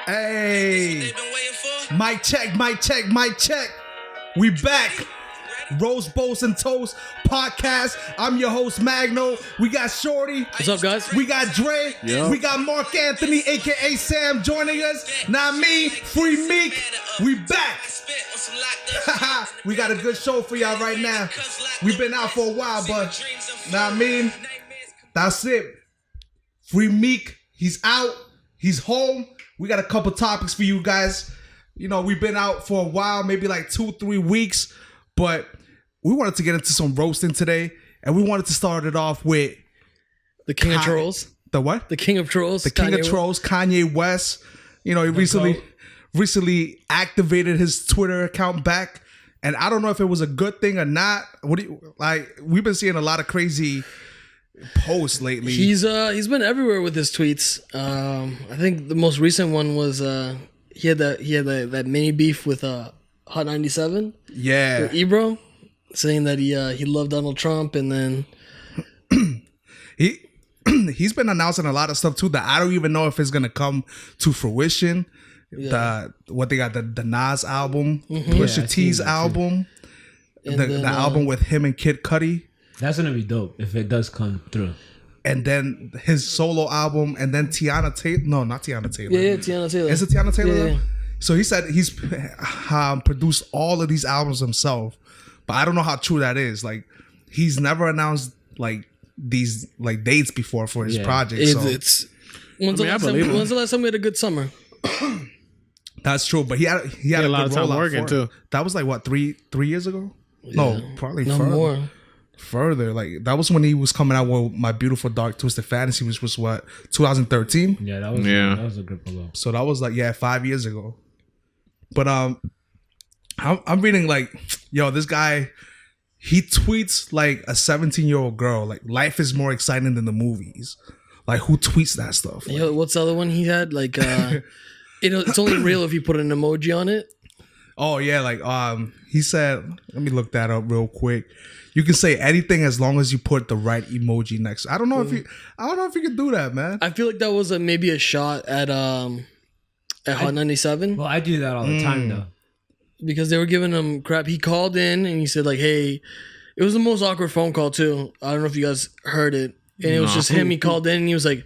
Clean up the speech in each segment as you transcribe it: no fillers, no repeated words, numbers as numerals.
Hey, mic check, mic check, mic check. We back. Roast, Boast, and Toast podcast. I'm your host, Magno. We got Shorty. What's up, guys? We got Dre. Yep. We got Mark Anthony, a.k.a. Sam, joining us. Not me, Free Meek. We back. We got a good show for y'all right now. We've been out for a while, but not me. That's it. Free Meek. He's out. He's home. We got a couple topics for you guys. You know, we've been out for a while, maybe like 2-3 weeks, but we wanted to get into some roasting today, and we wanted to start it off with the King of Trolls. The what? The King of Trolls. The King of Trolls, Kanye West. You know, he recently activated his Twitter account back, and I don't know if it was a good thing or not. What do you like? We've been seeing a lot of crazy posts lately. He's been everywhere with his tweets. I think the most recent one was he had that mini beef with Hot 97. Yeah, with Ebro, saying that he loved Donald Trump, and then he's been announcing a lot of stuff too that I don't even know if it's gonna come to fruition. Yeah. What they got, the Nas album, Pusha T's album, the album with him and Kid Cudi. That's gonna be dope if it does come through. And then his solo album, and then Tiana Taylor. No, not Tiana Taylor. Yeah, Tiana Taylor. Is it Tiana Taylor? Yeah. So he said he's produced all of these albums himself, but I don't know how true that is. Like, he's never announced like these like dates before for his project. When's the last time we had a good summer? That's true, but he had a lot of time working too. That was like what, three years ago? Yeah. No, probably more. Further, like that was when he was coming out with My Beautiful Dark Twisted Fantasy, which was what, 2013. Yeah, that was a good pull up. So that was like 5 years ago. But I'm reading like, yo, this guy, he tweets like a 17-year-old girl. Like, life is more exciting than the movies. Like, who tweets that stuff? Like, Yo, what's the other one he had? Like, it's only real if you put an emoji on it. Oh yeah, like he said. Let me look that up real quick. You can say anything as long as you put the right emoji next. I don't know if you can do that, man. I feel like that was maybe a shot at Hot 97. Well, I do that all the time though, because they were giving him crap. He called in and he said like, "Hey," it was the most awkward phone call too. I don't know if you guys heard it, and it was just him. He called in and he was like,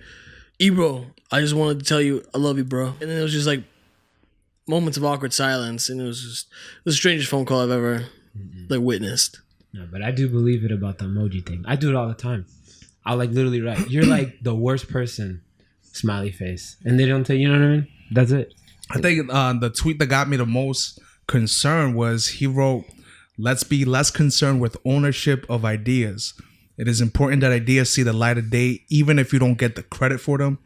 "Ebro, I just wanted to tell you I love you, bro." And then it was just like moments of awkward silence, and it was the strangest phone call I've ever like witnessed. No, but I do believe it about the emoji thing. I do it all the time. I'll like literally write, "You're like the worst person," smiley face, and they don't tell you know what I mean. That's it. I think the tweet that got me the most concerned was he wrote, "Let's be less concerned with ownership of ideas. It is important that ideas see the light of day, even if you don't get the credit for them.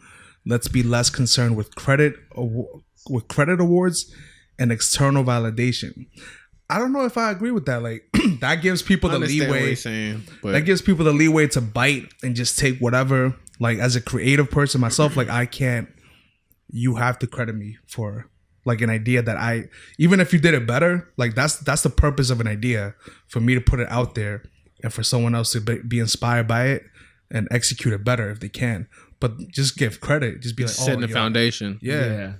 Let's be less concerned with credit awards and external validation." I don't know if I agree with that. Like, that gives people the leeway. That gives people the leeway to bite and just take whatever. Like, as a creative person myself, like, I can't. You have to credit me for like an idea that even if you did it better, like that's the purpose of an idea, for me to put it out there and for someone else to be inspired by it and execute it better if they can. But just give credit. Just be like, setting the foundation. Yeah.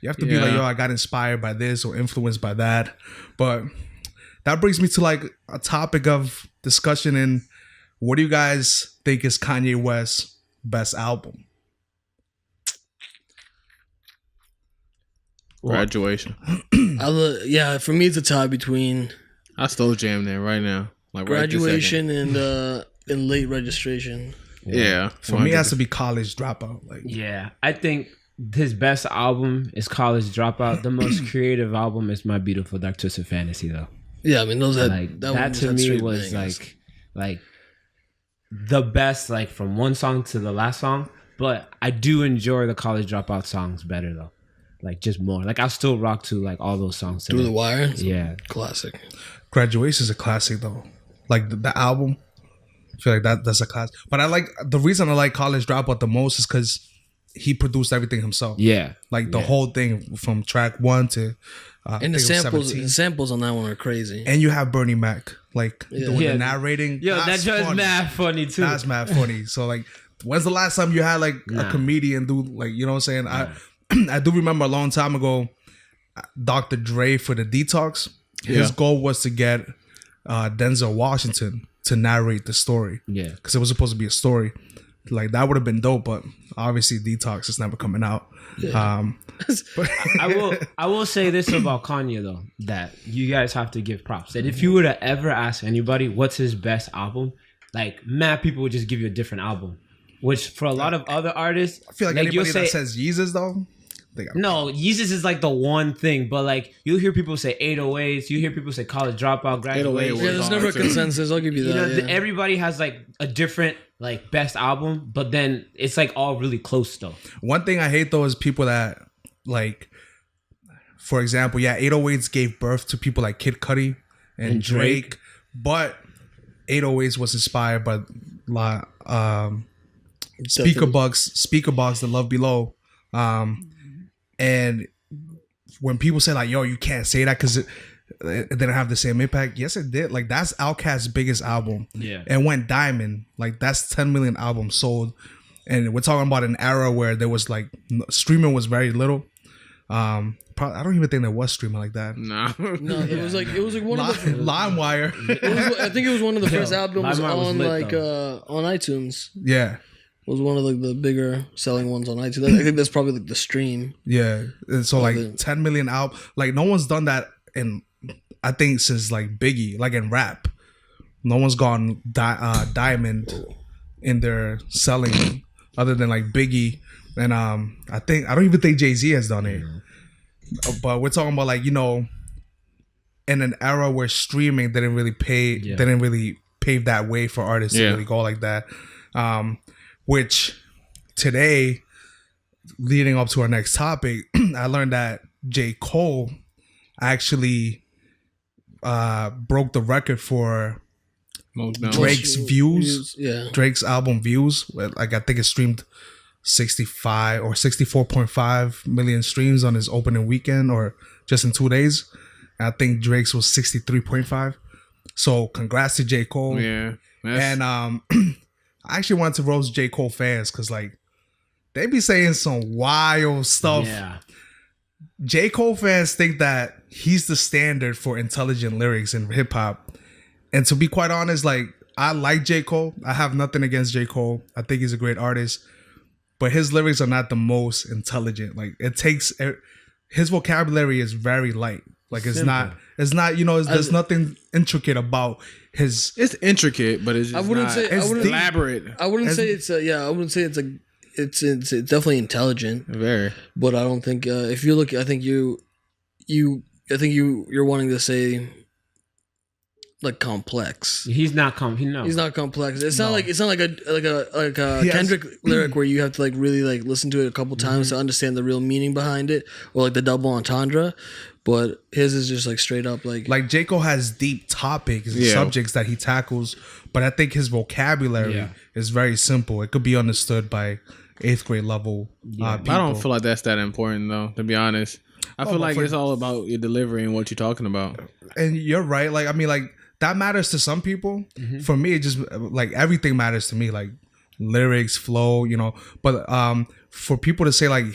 You have to be like, yo, I got inspired by this or influenced by that. But that brings me to like a topic of discussion in, what do you guys think is Kanye West's best album? Graduation. For me it's a tie between I still jam there right now. Like Graduation and Late Registration. Yeah. For me, it has to be College Dropout. Like, yeah, I think his best album is College Dropout. The most creative album is My Beautiful Dark Twisted Fantasy, though. Yeah, I mean those that to me was like the best, like from one song to the last song. But I do enjoy the College Dropout songs better though, like just more. Like I'll still rock to like all those songs today. Through the Wire, yeah, classic. Graduation is a classic though. Like the album, I feel like that's a classic. But the reason I like College Dropout the most is because he produced everything himself. Yeah, like the whole thing from track 1 to and the samples on that one are crazy. And you have Bernie Mac doing the narrating. Yo, that just mad funny too. That's mad funny. So like, when's the last time you had like a comedian do like, you know what I'm saying? I do remember a long time ago, Dr. Dre for the Detox. His goal was to get Denzel Washington to narrate the story. Yeah, because it was supposed to be a story. Like that would have been dope, but obviously Detox is never coming out. I will say this about Kanye though, that you guys have to give props. That if you were to ever ask anybody what's his best album, like mad people would just give you a different album. Which for a lot of other artists, I feel like anybody that says Yeezus though. No, Yeezus is like the one thing, but like you'll hear people say 808s, you hear people say College Dropout, Graduation. Yeah, there's never a consensus. I'll give you that. You know, everybody has like a different like best album, but then it's like all really close though. One thing I hate though is people that like, for example, 808s gave birth to people like Kid Cudi and Drake, but 808s was inspired by Speaker Box, The Love Below. And when people say like, yo, you can't say that because it didn't have the same impact. Yes, it did. Like that's Outkast's biggest album. Yeah. And went diamond. Like that's 10 million albums sold. And we're talking about an era where there was like streaming was very little. I don't even think there was streaming like that. No, it was like one of the LimeWire. I think it was one of the first albums on like on iTunes. Yeah. Was one of like the bigger selling ones on iTunes. I think that's probably like the stream. Yeah. And so like 10 million like no one's done that in I think since like Biggie, like in rap. No one's gone diamond in their selling other than like Biggie and I don't even think Jay-Z has done it. But we're talking about like, you know, in an era where streaming didn't really pave that way for artists to really go like that. Which today, leading up to our next topic, I learned that J. Cole actually broke the record for Drake's views. Yeah. Drake's album views. Like I think it streamed 65 or 64.5 million streams on his opening weekend or just in 2 days. And I think Drake's was 63.5. So congrats to J. Cole. Yeah. And I actually wanted to roast J. Cole fans because like they be saying some wild stuff. Yeah. J. Cole fans think that he's the standard for intelligent lyrics in hip hop. And to be quite honest, like I like J. Cole. I have nothing against J. Cole. I think he's a great artist. But his lyrics are not the most intelligent. Like it takes his vocabulary is very light. Like it's not, you know, there's nothing intricate about his. It's intricate, but it's just elaborate. I wouldn't say it's definitely intelligent. Very. But I don't think if you look, I think you're wanting to say like complex. He's not He's not complex. It's not like a Kendrick lyric where you have to like really like listen to it a couple times to understand the real meaning behind it, or like the double entendre. But his is just like straight up like J. Cole has deep topics and subjects that he tackles, but I think his vocabulary is very simple. It could be understood by 8th grade level people. I don't feel like that's that important though, to be honest. I feel like it's all about your delivery and what you're talking about. And you're right. Like I mean, like that matters to some people. Mm-hmm. For me, it just like everything matters to me, like lyrics, flow, you know. But for people to say like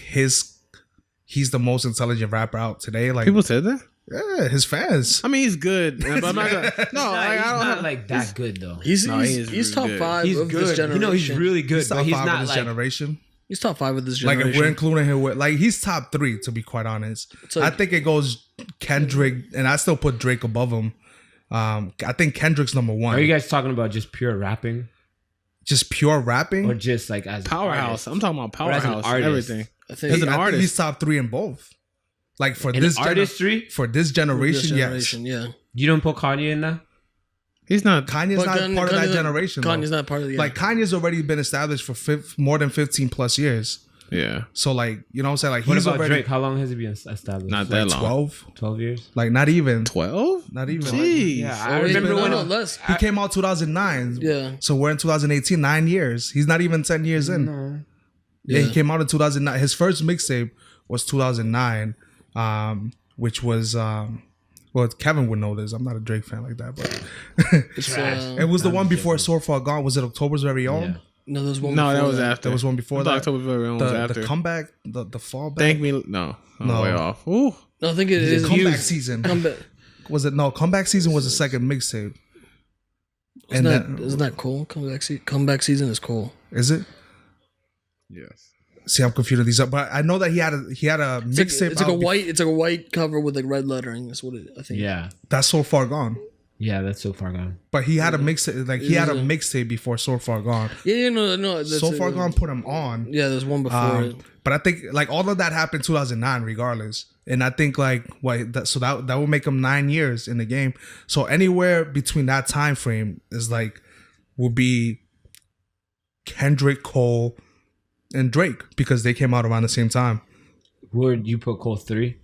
he's the most intelligent rapper out today. Like people said that. Yeah, his fans. I mean, he's good, but I'm not gonna. No, he's not like that good though. He's top really 5 of this generation. You know, he's really good, he's but he's not of this like generation. He's top 5 of this generation. Like if we're including him with, like he's top 3 to be quite honest. Like, I think it goes Kendrick, and I still put Drake above him. I think Kendrick's number 1. Are you guys talking about just pure rapping? Just pure rapping, or just like as powerhouse? I'm talking about powerhouse. Everything. I think he's top 3 in both. Like for this artistry, for this generation, yes. Yeah. You don't put Kanye in that? He's not. Kanye's not part of that generation. Kanye's not part of the. Like Kanye's already been established for more than 15 plus years. Yeah. So like, you know what I'm saying? Like what he's about already, Drake? How long has he been established? Not that long. 12 years? Like not even 12? Not even. Jeez. Yeah, I remember when he came out 2009. Yeah. So we're in 2018, 9 years. He's not even 10 years in. No. Yeah, he came out in 2009. His first mixtape was 2009. Which was well, Kevin would know this. I'm not a Drake fan like that, but it was the one before So Far Gone. Was it October's Very Own? No, there's one. No, before that was after. There was one before I thought that. October Pavilion was after. The comeback, the fallback. Thank me. No, No. way off. Ooh. No, I think it is comeback season. Comeback. Was it no? Comeback season was the second mixtape. Isn't that cool? Comeback season is cool. Is it? Yes. See, I'm confusing these up, but I know that he had a mixtape. It's like a white cover with like red lettering. That's what I think. Yeah. That's So Far Gone. Yeah, that's So Far Gone. But he had a mixtape, like he had a mixtape before So Far Gone. Yeah, no. So Far Gone put him on. Yeah, there's one before it. But I think like all of that happened in 2009, regardless. And I think like that would make him 9 years in the game. So anywhere between that time frame is like will be Kendrick, Cole, and Drake because they came out around the same time. Would you put Cole 3?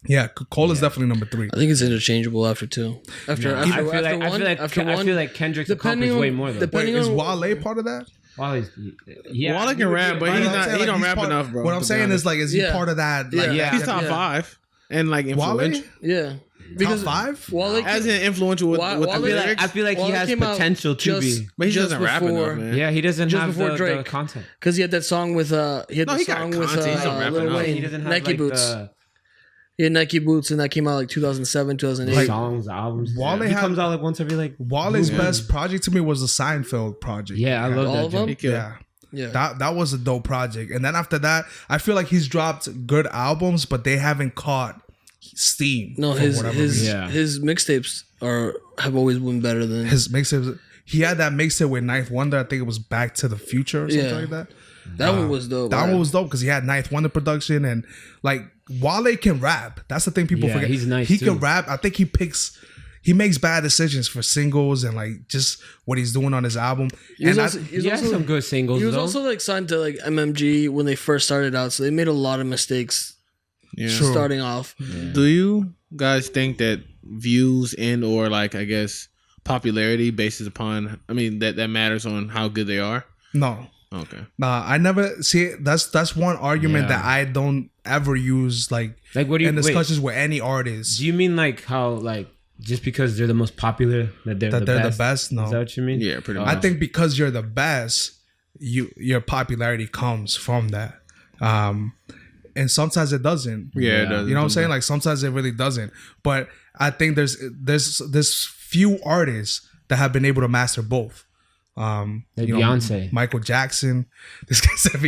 Yeah, Cole is definitely number 3. I think it's interchangeable after 2. I feel like Kendrick's accomplished way more though. Wait, is Wale part of that? Wale can rap, but he don't rap part, enough, bro. What I'm saying is like, is he part of that? Like, he's top 5 and like influential. Yeah. Because top 5? Wale as an influential with the lyrics. I feel like he has potential to be, but he doesn't rap enough, man. Yeah, he doesn't have before the content because he had that song with Lil Wayne, he doesn't have Nike like Boots. He had Nike Boots, and that came out like 2007, 2008. Songs, albums. Wale he comes out like once every like. Wale's best project to me was the Seinfeld project. Yeah, I love all that. of them. Yeah. That was a dope project. And then after that, I feel like he's dropped good albums, but they haven't caught steam. No, his mixtapes have always been better than his mixtapes. He had that mixtape with Ninth Wonder. I think it was Back to the Future or something like that. That one was dope. That one was dope because he had Ninth Wonder production and like Wale can rap. That's the thing people forget. He's nice. He can rap. I think he makes bad decisions for singles and like just what he's doing on his album. He has some good singles. He was also like signed to like MMG when they first started out, so they made a lot of mistakes starting off. Yeah. Do you guys think that views and or like I guess popularity bases upon that matters on how good they are? No. Okay. Nah, I never see it. That's one argument that I don't ever use like what do you in discussions with any artist. Do you mean like how like just because they're the most popular that they're the best? No. Is that what you mean? Yeah, pretty much. I think because you're the best, your popularity comes from that. And sometimes it doesn't. Yeah, it doesn't. You know what I'm saying? Like sometimes it really doesn't. But I think there's few artists that have been able to master both. Like Beyonce, Michael Jackson. This guy said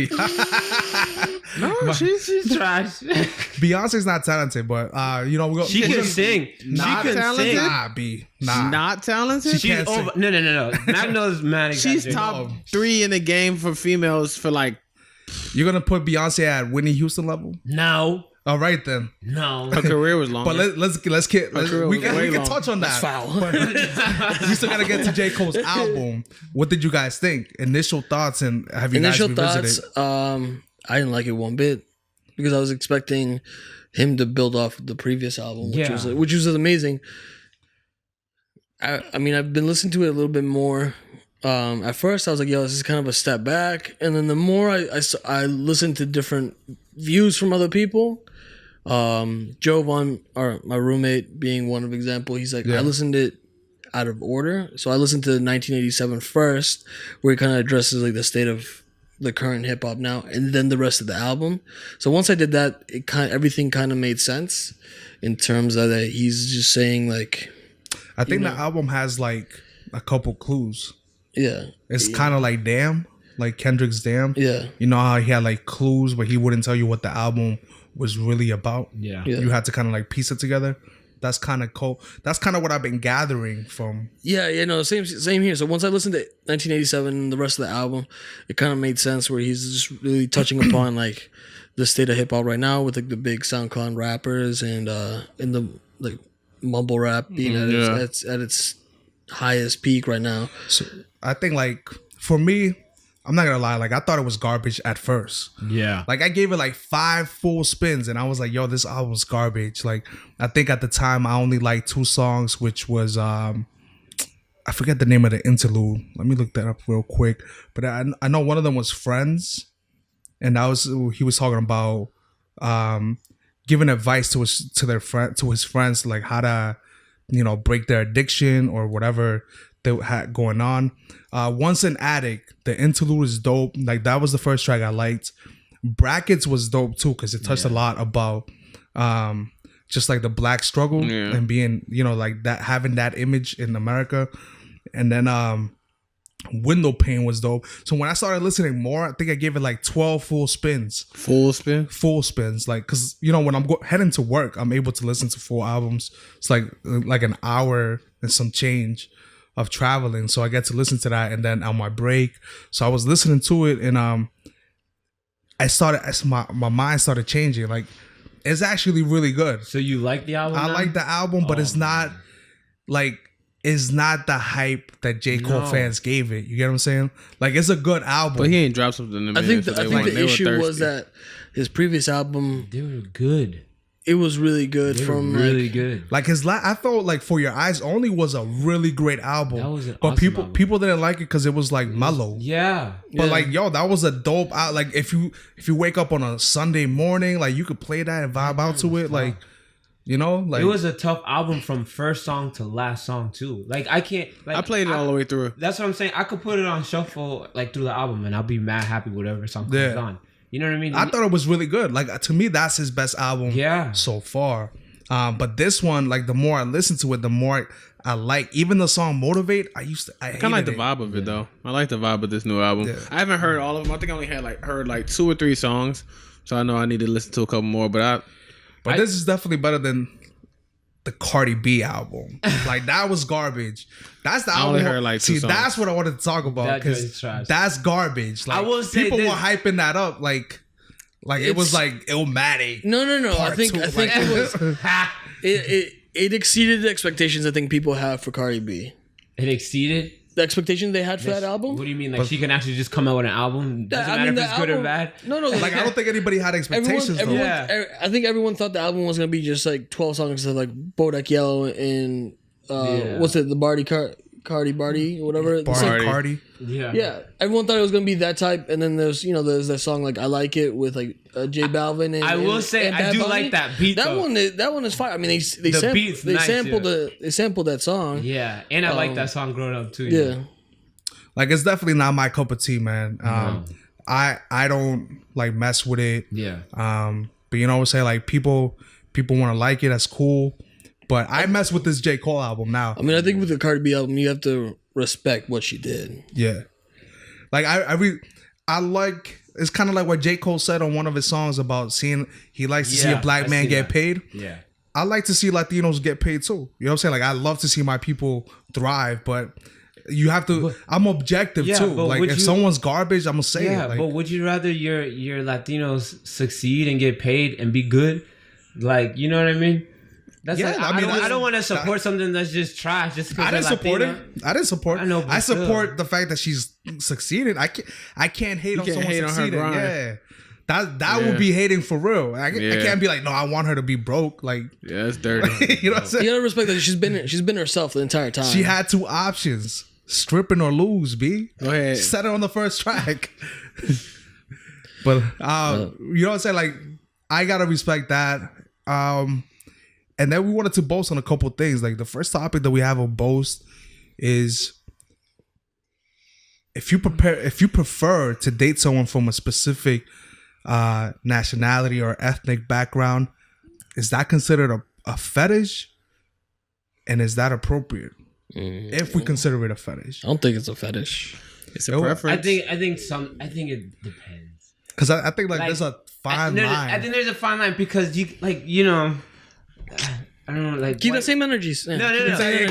no, she's trash. Beyonce's not talented, but she can sing. Not talented. Not talented. No. Mac knows mad. She's top 3 in the game for females for like. You're gonna put Beyonce at Whitney Houston level? No. All right then. No. Her career was long. But we can touch on that. But we still gotta get to J. Cole's album. What did you guys think? Initial thoughts, and have you guys revisited? I didn't like it one bit because I was expecting him to build off the previous album, which was amazing. I've been listening to it a little bit more. At first I was like, yo, this is kind of a step back, and then the more I listened to different views from other people, Jovan, or my roommate being one of example, he's like, I listened to it out of order. So I listened to 1987 first, where he kind of addresses like the state of the current hip hop now, and then the rest of the album. So once I did that, everything kind of made sense in terms of that he's just saying like, I think the album has like a couple clues. Yeah. It's kind of like Damn, like Kendrick's Damn. Yeah. You know how he had like clues, but he wouldn't tell you what the album was really about. Yeah. You had to kind of like piece it together. That's kind of cool. That's kind of what I've been gathering from. Same here. So once I listened to 1987 and the rest of the album, it kind of made sense where he's just really touching upon like the state of hip hop right now with like the big SoundCloud rappers and in the like mumble rap being at its highest peak right now. So I think like for me, I'm not gonna lie, like I thought it was garbage at first. Yeah. Like I gave it like 5 full spins and I was like, yo, this album's garbage. Like I think at the time I only liked 2 songs, which was I forget the name of the interlude. Let me look that up real quick. But I know one of them was Friends. And he was talking about giving advice to his friends, like how to break their addiction or whatever they had going on. Once an Addict, the interlude is dope. Like that was the first track I liked. Brackets was dope too because it touched a lot about just like the black struggle and being, you know, like that, having that image in America. And then Window Pane was dope. So when I started listening more, I think I gave it like 12 full spins. Full spins, like, because you know when I'm heading to work, I'm able to listen to full albums. It's like an hour and some change of traveling, so I get to listen to that. And then on my break, so I was listening to it, and my mind started changing. Like, it's actually really good. So you like the album? I like the album, but it's not like, it's not the hype that J. Cole fans gave it. You get what I'm saying? Like, it's a good album. But he ain't dropped something in a minute. I think the issue was that his previous album, they were good. It was really good. They were really good. Like his I thought like For Your Eyes Only was a really great album. That was an but awesome people didn't like it because it was like mellow. Yeah. But like, yo, that was a dope out. Like if you wake up on a Sunday morning, like you could play that and vibe out to it. Like, you know, like it was a tough album from first song to last song too. Like I can't. Like, I played it all the way through. That's what I'm saying. I could put it on shuffle like through the album, and I'll be mad happy whatever song comes on. You know what I mean? I thought it was really good. Like to me, that's his best album. So far. But this one, like the more I listen to it, the more I like. Even the song Motivate, I kind of like the vibe of it though. I like the vibe of this new album. I haven't heard all of them. I think I only heard like 2 or 3 songs, so I know I need to listen to a couple more. But this is definitely better than the Cardi B album. Like that was garbage. That's the album. I only heard like 2 songs. That's what I wanted to talk about because that's garbage. Like, I will say people were hyping that up like it was like Illmatic. No. I think it was it exceeded the expectations I think people have for Cardi B. It exceeded the expectations they had for that album. What do you mean? Like she can actually just come out with an album? Doesn't matter if it's good or bad. No. Like I don't think anybody had expectations. I think everyone thought the album was gonna be just like 12 songs of like Bodak Yellow and what's it? The Cardi Barty or whatever. Cardi. Yeah. Everyone thought it was gonna be that type, and then there's that song like I Like It with like J Balvin and I will say I do like that beat. That one is fire. I mean they sampled that song. Yeah, and I like that song growing up too. Yeah. Like it's definitely not my cup of tea, man. I don't like mess with it. Yeah. But you know what I'm saying? Like people want to like it. That's cool. But I mess with this J. Cole album now. I mean, I think with the Cardi B album, you have to respect what she did. Yeah. Like I like, it's kind of like what J. Cole said on one of his songs about he likes to see a black man get paid. Yeah. I like to see Latinos get paid too. You know what I'm saying? Like I love to see my people thrive, but you have to, I'm objective too. Like if someone's garbage, I'm gonna say it. Yeah, but would you rather your Latinos succeed and get paid and be good? Like, you know what I mean? That's I don't want to support something that's just trash just because I didn't support it. I didn't support. I support the fact that she's succeeded. I can't hate on someone succeeding. Yeah, that would be hating for real. I can't be like, no, I want her to be broke. Like, yeah, it's dirty. You know what I'm saying? You gotta respect that she's been herself the entire time. She had 2 options: stripping or lose. B. Go ahead. Set it on the first track. But you know what I'm saying? Like, I gotta respect that. And then we wanted to boast on a couple things. Like the first topic that we have a boast is if you prefer to date someone from a specific nationality or ethnic background, is that considered a fetish? And is that appropriate? If we consider it a fetish, I don't think it's a fetish. It's a preference. I think it depends. Because I think like there's a fine line. I think there's a fine line because you like I don't know, like keep that same energy. No.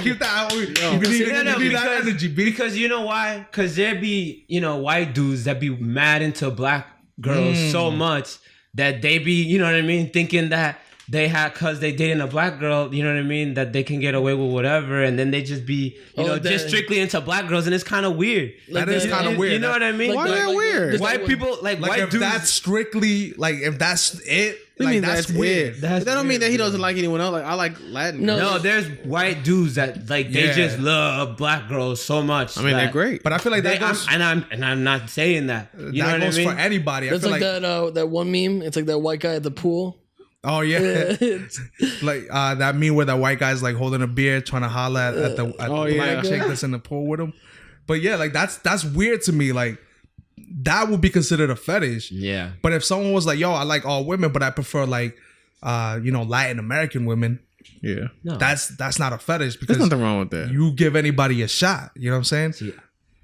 Keep that. You need that energy, because you know why? Because there be white dudes that be mad into black girls so much that they be what I mean, thinking that they had because they dating a black girl, you know what I mean, that they can get away with whatever, and then they just be just strictly into black girls, and it's kind of weird. That is kind of weird. You know what I mean? Why is that weird? White people like white if dudes. that's strictly like if that's it. I mean, that's weird. That don't mean that he doesn't like anyone else. Like I like Latin. No, there's white dudes that like they just love black girls so much. I mean, they're great, but I feel like that goes. I'm not saying that. You know what I mean? For anybody. That's like that one meme. It's like that white guy at the pool. Oh yeah, like that meme where that white guy's like holding a beer, trying to holler at the black chick that's in the pool with him. But yeah, like that's weird to me. Like that would be considered a fetish. Yeah. But if someone was like, "Yo, I like all women, but I prefer like, Latin American women," Yeah. No. that's not a fetish because There's nothing wrong with that. you give anybody a shot. You know what I'm saying? See,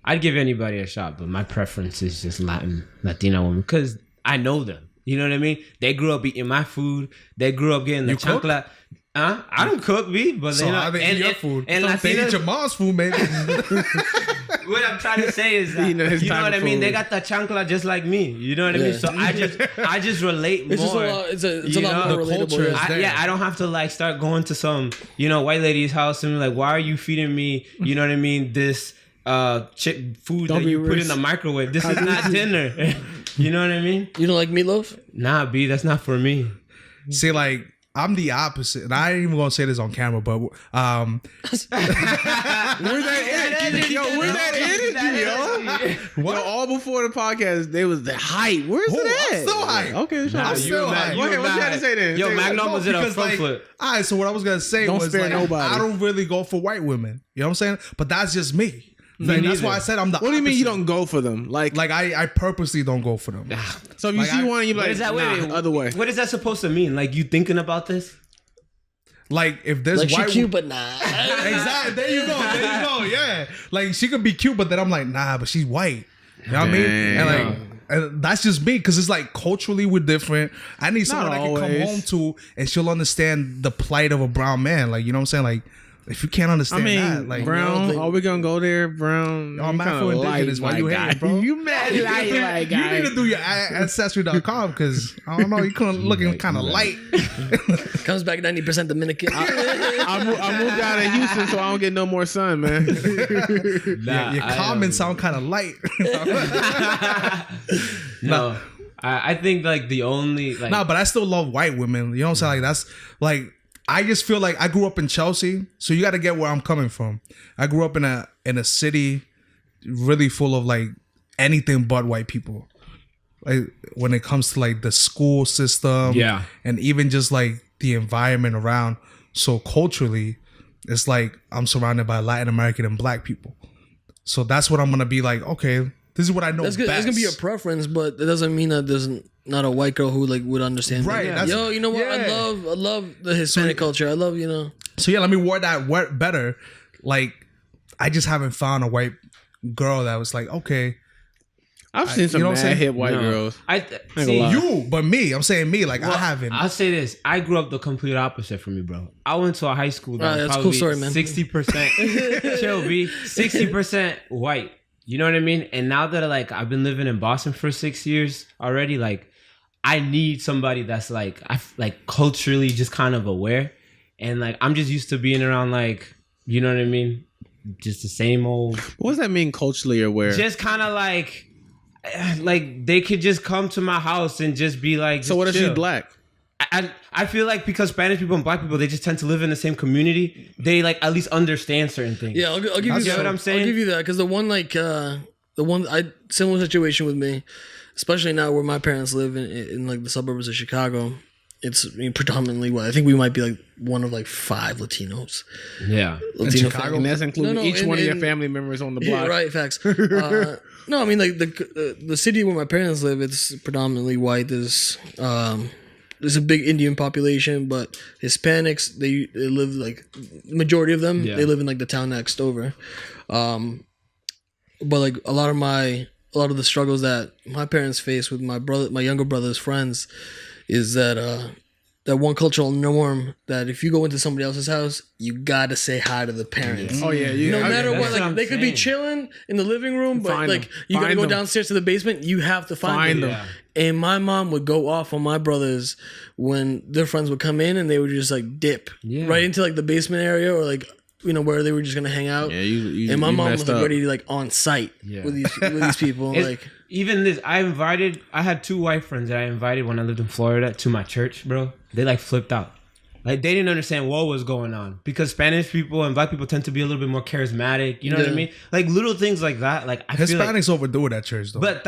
I'd give anybody a shot, but my preference is just Latina women because I know them. You know what I mean? They grew up eating my food. They grew up getting the chancla. I don't cook, but So how they eat your food? And They eat your mom's food, man. What I'm trying to say is that you know what I mean. They got the chancla just like me. You know what I mean. So I just relate more. It's just a lot. It's a lot more the culture relatable. is there. I don't have to like start going to some white lady's house and be like, why are you feeding me? You know what I mean? This chick food Don't that be you put rich. in the microwave. This is not dinner. You know what I mean? You don't like meatloaf? Nah, B, that's not for me. See, like I'm the opposite, and I ain't even gonna say this on camera, but Where's that energy? Yo, where's that energy, yo? Well, all before the podcast, they was the hype. Where's I'm it at? still hype. Okay, sure. I'm still hype. Go ahead, what you had to say then? Yo, Say- Magnum was in a because, front like, flip. all right, so what I was gonna say Don't was spare like, nobody. I don't really go for white women. You know what I'm saying? But that's just me. And that's neither. why I said I'm the. What do you mean you opposite. don't go for them? Like I purposely don't go for them. so if you like, see I- one, you What like, is that? nah, Wait, other way. What is that supposed to mean? Like you thinking about this? Like if there's Like she white cute, but nah. exactly. There you go. Yeah. Like she could be cute, but then I'm like, nah, but she's white. You know what I mean? And like, and that's just me because it's like culturally we're different. I need someone I can come always. home to and she'll understand the plight of a brown man. Like, you know what I'm saying? Like, if you can't I understand mean, that, like, Brown. Are we gonna go there, Brown? I'm You mad kinda for light, indigenous. Why my you guy. hating, bro? You mad light, my you guy. need to do your ancestry.com because I don't know, you couldn't looking kind of light. Comes back 90% Dominican. I moved out of Houston, so I don't get no more sun, man. Your comments sound kind of light. No. I think like the only like No, but I still love white women. You know what I'm saying? Like that's like I just feel like I grew up in Chelsea, so you got to get where I'm coming from. I grew up in a city really full of like anything but white people. Like when it comes to like the school system, Yeah. and even just like the environment around. So culturally, it's like I'm surrounded by Latin American and black people. So that's what I'm gonna be like. Okay, this is what I know That's best. good. It's gonna be your preference, but it doesn't mean that there's not a white girl who like would understand. Right, Like, that's- yo, you know what? yeah. I love the Hispanic culture. I love So yeah, let me word that word better. Like, I just haven't found a white girl that was like, okay, I've seen some you know what I'm mad saying? hip white No. girls. See, gonna lie. you, but me. I'm saying me. Like I haven't. I'll say this. I grew up the complete opposite from you, bro. I went to a high school that Right, was that's a probably cool story, man. 60% chill, B. 60% white. You know what I mean? And now that like I've been living in Boston for 6 years already, like I need somebody that's like like culturally just kind of aware. And like I'm just used to being around like, you know what I mean? Just the same old What does that mean culturally aware? just kind of like they could just come to my house and just be like, So what if chill. she's black? I feel like because Spanish people and black people, they just tend to live in the same community. They like at least understand certain things. Yeah, I'll give you You that. get what I'm saying? I'll give you that because the one similar situation with me, especially now where my parents live in like the suburbs of Chicago. It's predominantly white. I think we might be like one of like 5 Latinos. Yeah. Latino Chicago? And that's including No, each one of your in- family members on the Yeah, block. right. Facts. No, I mean like the city where my parents live, it's predominantly white. There's a big Indian population, but Hispanics they live like majority of them. Yeah. They live in like the town next over. But like a lot of the struggles that my parents face with my younger brother's friends, is that that one cultural norm that if you go into somebody else's house, you gotta say hi to the parents. Oh yeah, No matter that's what, what like I'm they could be saying. chilling in the living room, but Find like them. you gotta Find go them. downstairs to the basement. You have to find them. them. And my mom would go off on my brothers when their friends would come in, and they would just like dip Yeah. right into like the basement area or like where they were just gonna hang out. Yeah, you And my you mom messed was like up. ready to like on site Yeah. with these people. It's- Like even this, I had 2 white friends that I invited when I lived in Florida to my church, bro. They like flipped out. Like they didn't understand what was going on because Spanish people and black people tend to be a little bit more charismatic. You know what I mean? Like little things like that. Like I feel Hispanics overdo it at church though. but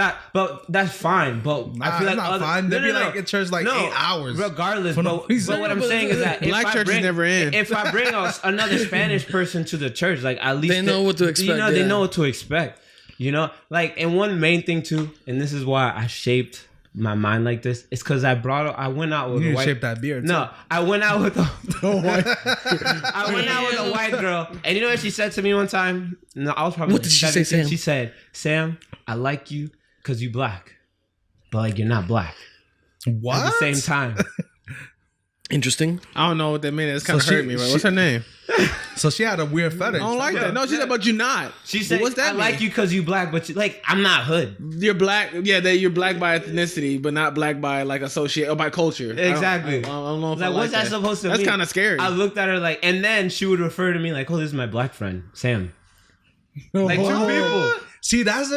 that's fine. But I feel like not fine. They'd be like in church like 8 hours. Regardless, no but reason. what I'm saying is that Black church is never in. If I bring another Spanish person to the church, like at least They know what to expect, You know, they yeah. know what to expect. You know, like and one main thing too, and this is why I shaped my mind like this. It's because I went out with You a need to white. shape that beard. No, I went out with a. too. I went out with a white girl, and you know what she said to me one time? No, I was probably. What did she say, 17. Sam? She said, "Sam, I like you because you black, but like you're not black What? at the same time." Interesting. I don't know what that means. It's kind of So she- hurt me, right? What's her name? So she had a weird I fetish. don't like that. No, she said, but you not. She said, What's that "I like mean? you because you black, but you, like I'm not hood." You're black. Yeah, you're black by ethnicity, but not black by like associate or by culture. Exactly. I don't know if Like, I like what's that supposed to That's mean? kind of scary. I looked at her like, and then she would refer to me like, "Oh, this is my black friend, Sam." Like two people. See, that's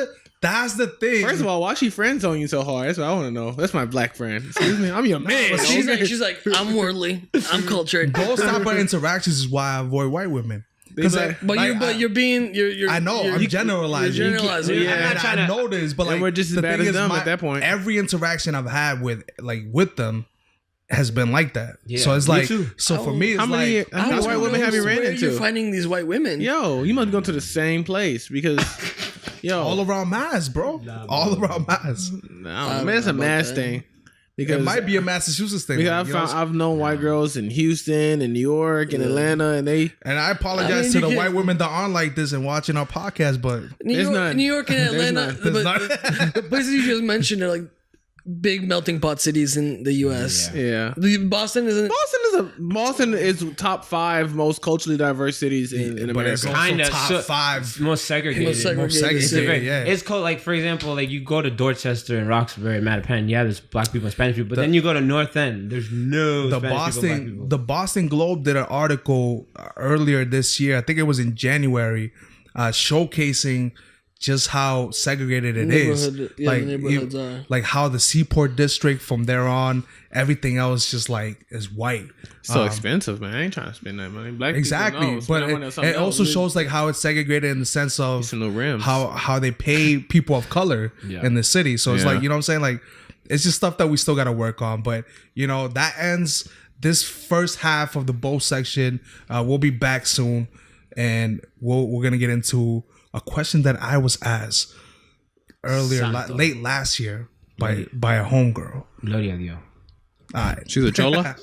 the thing. First of all, why she friends on you so hard? That's what I want to know. That's my black friend. Excuse me, I'm your man. But She's like, I'm worldly. I'm cultured. those type of interactions is why I avoid white women. Because You're being you're. I know I'm generalizing. You're generalizing. Yeah, I'm not and trying I to- know this, but And like we're just as the bad thing as is them at that point. Every interaction I've had with them has been like that. Yeah, so it's me like too. so for me it's How many like how many white women have you ran Where are you into? finding these white women? Yo, you must go to the same place because, yo, all around Mass, bro. All around Mass. I don't know, man, it's a about mass that. thing. Because It might be a Massachusetts thing. because like, I've known white girls in Houston and New York and Atlanta, and they and I apologize I mean, to you the can- white women that aren't like this and watching our podcast, but There's none. New York and There's Atlanta, none. There's but none. the places you just mentioned are like big melting pot cities in the U.S. yeah. Boston isn't. Boston is top 5 most culturally diverse cities in but it's America. also Kinda, top so- 5. Most segregated. Most segregated. Most segregated, It's very- yeah. It's called like, for example, like you go to Dorchester and Roxbury, Mattapan, yeah, there's black people and Spanish people, but then you go to North End, there's no The Spanish people, black Boston people. the Boston Globe did an article earlier this year. I think it was in January, showcasing just how segregated it is. The neighborhoods are. Like how the Seaport District from there on, everything else just like is white. So expensive, man. I ain't trying to spend that money. Black Exactly, people know. but Spend that money on it something also else. shows like how it's segregated in the sense of Some new rims. how they pay people of color in the city. So it's Yeah. like, you know what I'm saying? Like it's just stuff that we still got to work on. But you know that ends this first half of the bow section. We'll be back soon, and we're gonna get into a question that I was asked earlier, late last year by a homegirl. Gloria a Dios. All right, She's a chola?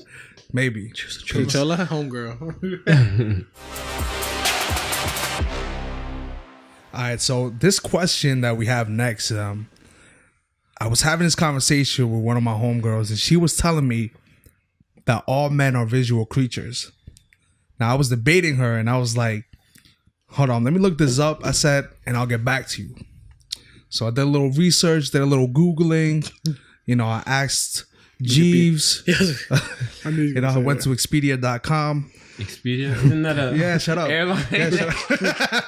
maybe. She's a chola? Homegirl. All right, so this question that we have next, I was having this conversation with one of my homegirls, and she was telling me that all men are visual creatures. Now, I was debating her, and I was like, hold on, let me look this up. I said, and I'll get back to you. So I did a little research, did a little Googling. You know, I asked Jeeves. You know, I went to Expedia.com. Expedia? Isn't that a Yeah, shut up. airline? Yeah, shut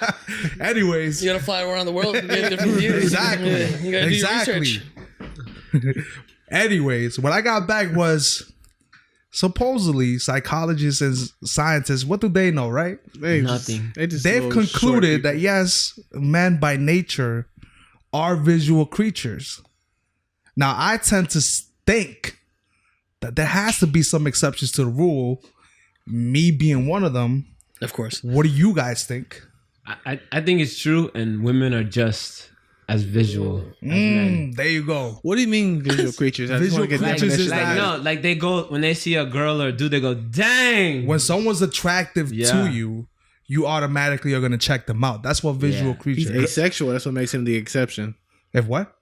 up. Anyways. You gotta fly around the world to get different views. Exactly. Yeah, you gotta do your research. Anyways, what I got back was supposedly psychologists and scientists, what do they know, right? Nothing. They've concluded that yes, men by nature are visual creatures. Now, I tend to think that there has to be some exceptions to the rule, me being one of them. Of course. What do you guys think? I think it's true, and women are just as visual as men. There you go. What do you mean visual creatures? I just Visual want to get creatures definition. is Like that- no, like they go when they see a girl or a dude, they go, "Dang!" When someone's attractive Yeah. to you, you automatically are going to check them out. That's what visual Yeah. creature He's is. asexual. That's what makes him the exception. If what?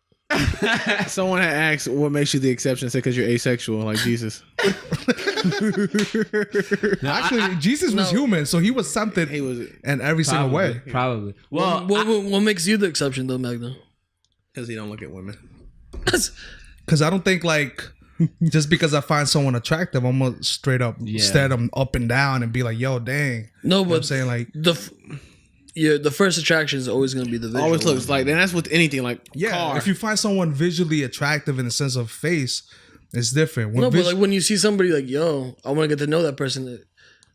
Someone had asked what makes you the exception. Said because you're asexual, like Jesus. Actually, Jesus was human, so he was something He was in every single way. Probably. Well, What makes you the exception though, Magda? because he don't look at women. Because I don't think like just because I find someone attractive, I'm gonna straight up stare them up and down and be like, "Yo, dang." No, You know what I'm but saying like, the first attraction is always gonna be the visual. Always looks like, and that's with anything like yeah, car. if you find someone visually attractive in the sense of face, It's different. No, but like when you see somebody like, yo, I want to get to know that person,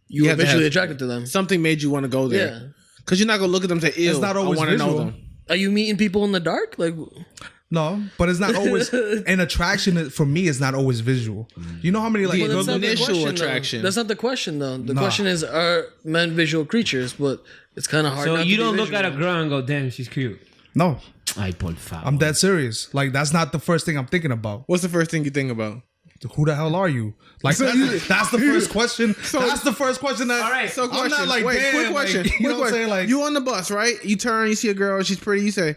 you have to eventually have- attracted to them. Something made you want to go there. Yeah. Because you're not gonna look at them and say, "Ew, It's not always I want to know visual. them." Are you meeting people in the dark? Like, No, but it's not always an attraction. For me, it's not always visual. You know how many like Well, girls- that's not the initial question, though. attraction. That's not the question, though. The Nah. question is, are men visual creatures? But it's kind of hard. So not you to be don't look at a visual. girl and go, "Damn, she's cute." no, I put five. I'm dead serious. Like that's not the first thing I'm thinking about. What's the first thing you think about? Who the hell are you? Like that's the first question. That's the first question. That All right, So, I'm question. not like, Wait, damn, quick like, question. you Quick know what I'm question. saying? Like You on the bus, right? You turn, you see a girl, she's pretty. You say,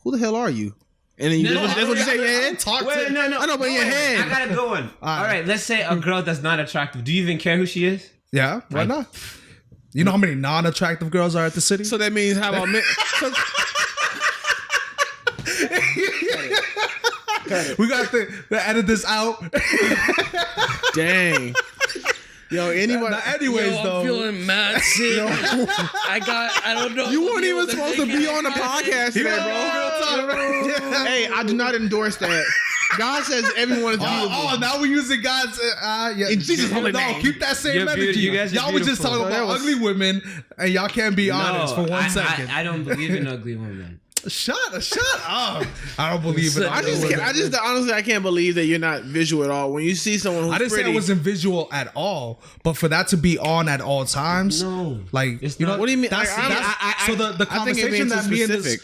"Who the hell are you?" And then that's what you say in your head. talk Wait, to. no. I know, but in your head. I got a good one. All right, let's say a girl that's not attractive. Do you even care who she is? Yeah, why not? You know how many non-attractive girls are at the city? So that means how about men? So, We got to edit this out. dang. Yo, anybody? Now, anyways, Yo, though, I'm feeling mad sick. I don't know. You weren't even supposed to be on the podcast today, bro. Hey, I do not endorse that. God says everyone is beautiful. oh, now we're using God's. Yeah. In Jesus' holy no, name. keep that same You're energy. beautiful. You guys are y'all were just beautiful. talking That about was- ugly women, and y'all can't be honest for one second. I don't believe in ugly women. Shut up! I don't believe it. I I just honestly, I can't believe that you're not visual at all. When you see someone who's I didn't pretty, say it wasn't visual at all, but for that to be on at all times, No, like it's you know, not. What do you mean? That's, Like, that's, so the I think it conversation means that me and specific.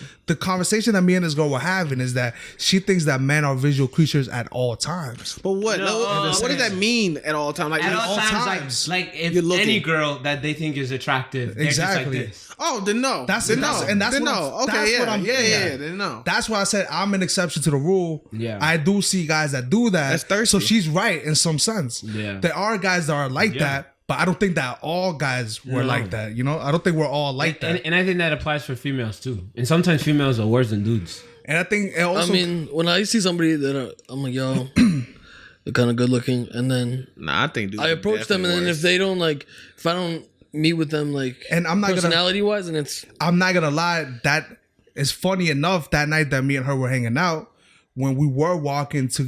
this girl were having is that she thinks that men are visual creatures at all times. but what? What does that mean at all times? Like, At all times, times. like if You're looking. any girl that they think is attractive, they're Exactly. just like this. oh, then no. That's then that's no. and that's then what no. I'm, Okay, that's yeah, what I'm getting at. Then no. That's why I said I'm an exception to the rule. Yeah. I do see guys that do that. That's thirsty. So she's right in some sense. Yeah. There are guys that are like Yeah. that, but I don't think that all guys were No. like that. You know, I don't think we're all like that. And I think that applies for females too. And sometimes females are worse than dudes. And I think it I also mean, when I see somebody that I'm like, yo, they're kind of good looking, and then Nah, I think dudes I are approach them, and definitely then if worse. they don't like, if I don't meet with them like, And I'm not gonna- personality wise, and it's I'm not gonna lie, that is funny enough. That night that me and her were hanging out, when we were walking to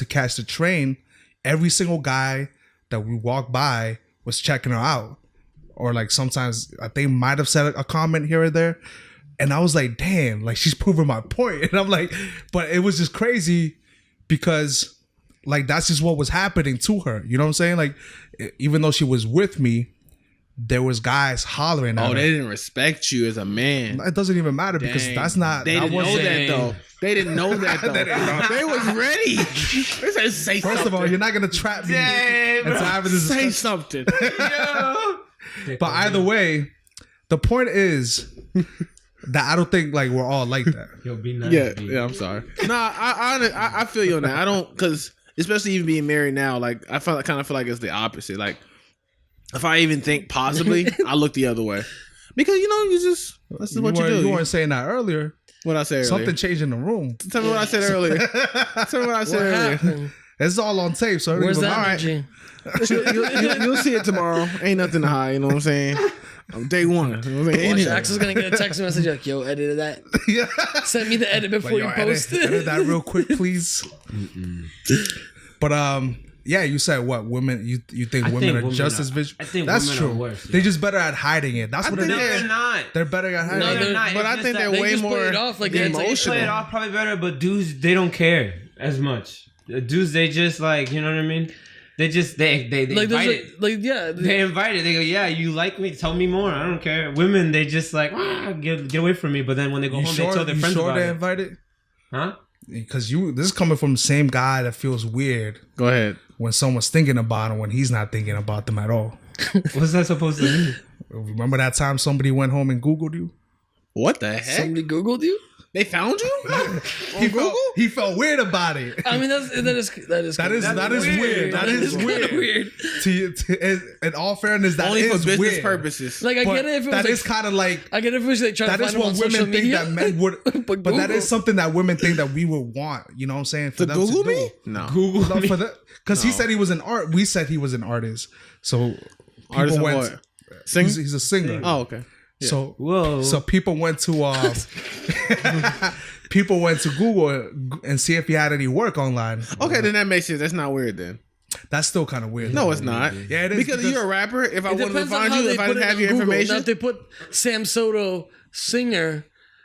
catch the train, every single guy that we walked by was checking her out, or like sometimes I think might have said a comment here or there, and I was like, damn, like she's proving my point. And I'm like, but it was just crazy because like that's just what was happening to her. You know what I'm saying? Like even though she was with me, there was guys hollering at Oh, her. they didn't respect you as a man. It doesn't even matter because Dang. that's not. They that didn't know wasn't- that though. They didn't know that though. They didn't know. They was ready. They said, "Say First something." of all, you're not gonna trap me Damn, into having this say discussion. something. But either way, the point is that I don't think like we're all like that. Yo, be nice. yeah, B. yeah. I'm sorry. Nah, I feel you on that. I don't because especially even being married now, like I kind of feel like it's the opposite. Like if I even think possibly, I look the other way because you just this is what you do. You weren't saying that earlier. What I said earlier. Something changed in the room. Tell me what I said earlier. Tell me what I said what earlier. happened? It's all on tape, so Where's everything that was all right. energy? You'll see it tomorrow. Ain't nothing to hide. You know what I'm saying? Day one. You know what I'm saying? Watch, Anyway. Axel's gonna get a text message like, yo, edit that. Yeah. Send me the edit before Like, you yo, post edit it. that real quick, please. But yeah, you said what women? You think I women think are women just are- as visual? I think That's women true. are worse, They're yeah. just better at hiding it. That's I what it think No, is. they're not. They're better at hiding No, it. they're not. But It's I just think that they're they way just play more it off like it's like- emotional. Play it off probably better, but dudes, they don't care as much. Dudes, they just like, you know what I mean? They just they like, invite there's it. like, yeah, They invite it. They go, yeah, you like me? Tell me more. I don't care. Women, they just like, get away from me. But then when they go You home, sure? they tell their You friends sure about they it. invited? Huh? Because this is coming from the same guy that feels weird Go ahead. when someone's thinking about him when he's not thinking about them at all. What's that supposed to mean? Remember that time somebody went home and Googled you? What the heck? somebody Googled you. They found you on He Google? felt weird about it. I mean, that is That is weird. That is kinda weird. In all fairness, that Only is for business weird. purposes. Like I But get it if it was that like, is kind of like I get it if it was like trying that to is find him on what social women think media. that men would. But that Google. is something that women think that we would want. You know what I'm saying? For To them Google to do. me? No. Google No, me. for because he said he was an art. We said he was an artist. So Artist people of went. what? Sing? He's a singer. Oh, okay. So Whoa. So people went to people went to Google and see if he had any work online. Okay, then that makes sense. That's not weird then. That's still kind of weird. No, it's not. Yeah, it is because you're a rapper. If I It wanted to depends on find how you, they if I put didn't it have on your Google. information, Now, if they put Sam Soto singer,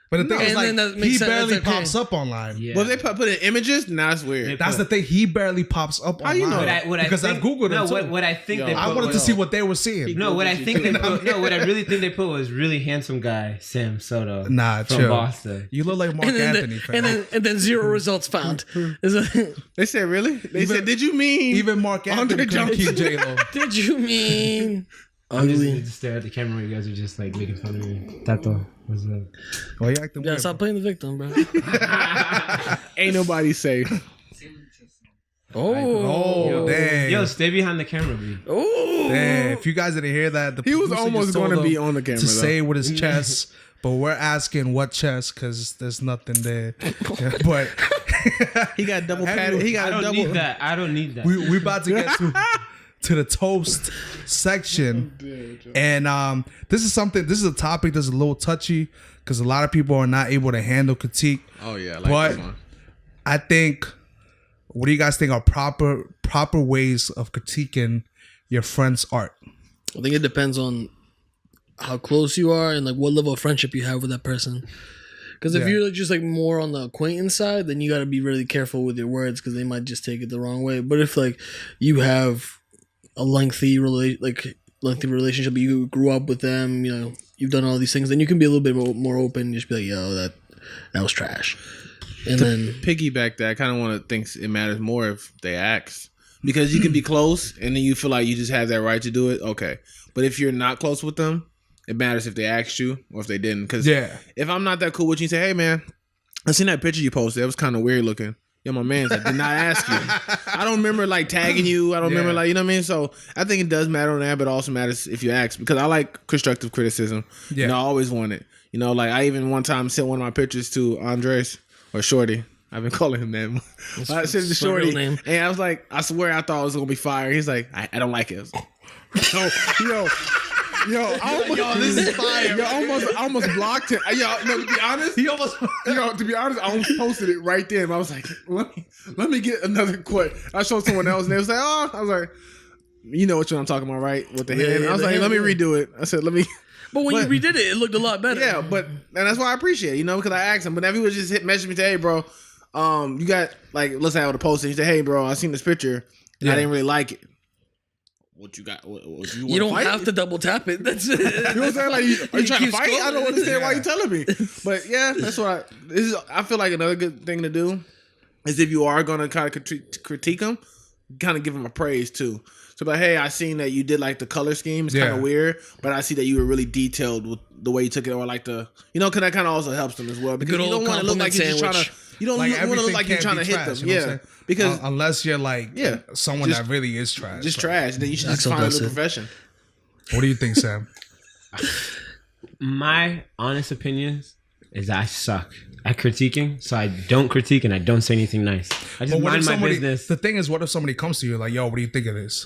But the thing is, And then that like, makes he sense. barely That's okay. pops up online. Yeah. well, if they put in images, nah, it's weird. That's the thing. He barely pops up How online. you know that? Because I've Googled no, him too. what I think Yo, they put I wanted to was- see what they were seeing. No, what I think they put. No, what I really think they put was really handsome guy Sam Soto. Nah, from chill. Boston. You look like Mark and then, Anthony, fam. and then 0 results found. Is it- They said, really? They said, did you mean Even Mark Anthony Andre couldn't keep Johnson? J-Lo. Did you mean I'm just ugly? need to stare at the camera when you guys are just like making fun of me. Tato, what's up? Why you acting Yeah, weird? stop playing the victim, bro. Ain't nobody safe? Oh, dang. Yo, stay behind the camera, B. Dang. If you guys didn't hear that, the He was producer almost just told going to him be on the camera, to though. say with his chest, but we're asking what chest because there's nothing there. Yeah, but He got double padded. He I got a don't double. need that. I don't need that. we about to get to the toast section, and this is a topic that's a little touchy because a lot of people are not able to handle critique. Oh yeah, I like But this one. I think, what do you guys think are proper ways of critiquing your friend's art? I think it depends on how close you are and like what level of friendship you have with that person. Because if Yeah. you're just like more on the acquaintance side, then you got to be really careful with your words because they might just take it the wrong way. But if like you have a lengthy relationship, you grew up with them, you know, you've done all these things, then you can be a little bit more open and just be like, yo, that was trash. And then Piggyback that, I kind of want to think it matters more if they ask. Because you can be close and then you feel like you just have that right to do it. Okay. But if you're not close with them, it matters if they asked you or if they didn't. Because if I'm not that cool with you, say, hey, man, I seen that picture you posted. It was kind of weird looking. Yo, my man, I did not ask you. I don't remember like tagging you. I don't remember like, you know what I mean? So I think it does matter on that, but it also matters if you ask. Because I like constructive criticism. Yeah. You know, I always want it. You know, like I even one time sent one of my pictures to Andres or Shorty. I've been calling him that. I sent it to my Shorty, real name. and I was like, I swear I thought it was gonna be fire. He's like, I don't like it. So, this is fire. Yo, I almost blocked him. Yo, no, to be honest, to be honest, I almost posted it right there. But I was like, let me get another quote. I showed someone else, and they was like, oh, I was like, you know what I'm talking about, right? With the hand. I was the like, hand, let me yeah. redo it. I said, let me. but when you redid it, it looked a lot better. Yeah, but and that's why I appreciate it, you know, because I asked him. But if he would just message me, say, hey, bro, you got like, let's say I would have posted. He said, hey, bro, I seen this picture and I didn't really like it. What you got? What you don't fight? have to double tap it. That's it. You know what I'm saying? Like, are you trying to keep fight? I don't scrolling. understand why you telling me. But yeah, that's what I feel like another good thing to do is if you are gonna kind of critique them, kind of give them a praise too. So, like, hey, I seen that you did like the color scheme. It's kind of weird, but I see that you were really detailed with the way you took it, or like the, you know, because that kind of also helps them as well. Because Good you old don't want to look like you're just trying to. You don't Like, want to look everything like you're can't trying to be hit trash, them. you know what I'm Yeah, saying? because unless you're like someone just- that really is trash. just But trash. Then you should just Axel find a does new it. profession. What do you think, Sam? My honest opinions is I suck at critiquing, so I don't critique and I don't say anything nice. I just But what if mind my somebody? business. The thing is, what if somebody comes to you like, "Yo, what do you think of this?"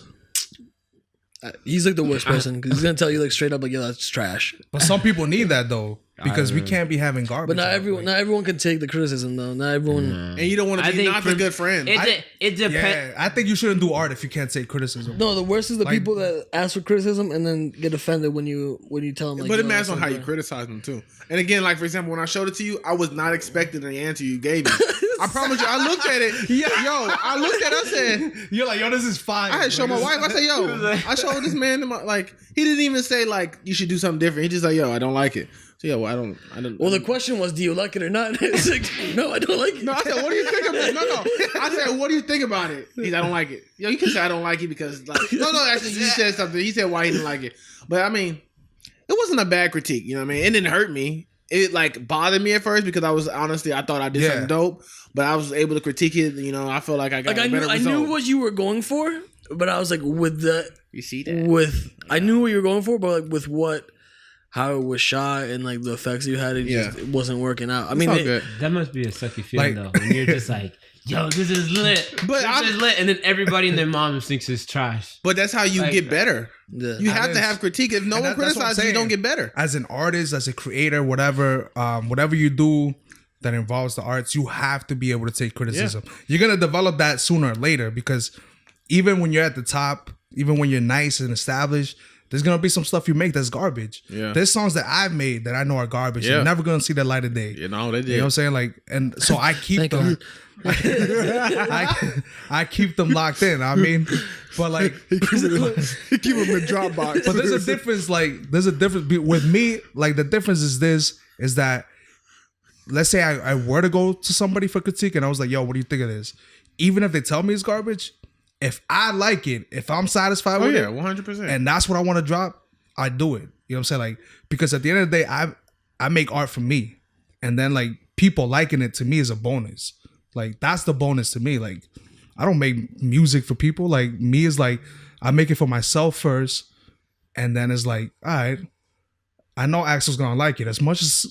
He's like the worst person because he's gonna tell you like straight up like, yo, that's trash. But some people need that though, because we can't be having garbage. But not out. everyone. Not everyone can take the criticism though. Not everyone. And you don't want to I be think not the good friend. It depends. Yeah, I think you shouldn't do art if you can't take criticism. No, the worst is the Like- people that ask for criticism and then get offended when you tell them. Like, But it yo, matters that's on how you unfair. criticize them too. And again, like for example, when I showed it to you, I was not expecting the answer you gave me. I promise you, I looked at it. I looked at it. I said, You're like, "Yo, this is fine." I had to show my wife. I said, yo, I showed this man like he didn't even say like you should do something different. He just like, yo, I don't like it. So yeah, well, I don't. Well, the question was, do you like it or not? It's like, no, I don't like it. No, I said, what do you think about it? No. I said, what do you think about it? He's, I don't like it. Yo, you can say I don't like it because like no. Actually, you said something. He said why he didn't like it. But I mean, it wasn't a bad critique. You know what I mean? It didn't hurt me. It like bothered me at first because I thought I did something dope, but I was able to critique it. You know, I feel like I got Like a better I result. knew what you were going for, but I was like You see that? I knew what you were going for, but like with how it was shot and like the effects you had, it wasn't working out. I mean, all good. That must be a sucky feeling Like- though, when you're just like, yo, this is lit. But this is lit, and then everybody and their mom thinks it's trash. But that's how you Like- get better. yeah. You have is. to have critique. If no And one that's what I'm criticizes you, you don't saying. get better. As an artist, as a creator, whatever you do that involves the arts, you have to be able to take criticism. You're gonna develop that sooner or later, because even when you're at the top, even when you're nice and established, there's gonna be some stuff you make that's garbage. Yeah. There's songs that I've made that I know are garbage. Yeah. You're never gonna see the light of day. You know, they did. You know what I'm saying? Like, and so I keep them. I keep them locked in. I mean, but like, He keep them in Dropbox. but there's a difference. Like, there's a difference with me. Like, the difference is that, let's say I were to go to somebody for critique and I was like, yo, what do you think of this? Even if they tell me it's garbage, if I like it, if I'm satisfied with it, 100%. and that's what I want to drop, I do it. You know what I'm saying? Like, because at the end of the day, I make art for me, and then like people liking it to me is a bonus. Like, that's the bonus to me. Like, I don't make music for people. Like, me is like, I make it for myself first, and then it's like, all right, I know Axel's gonna like it. As much as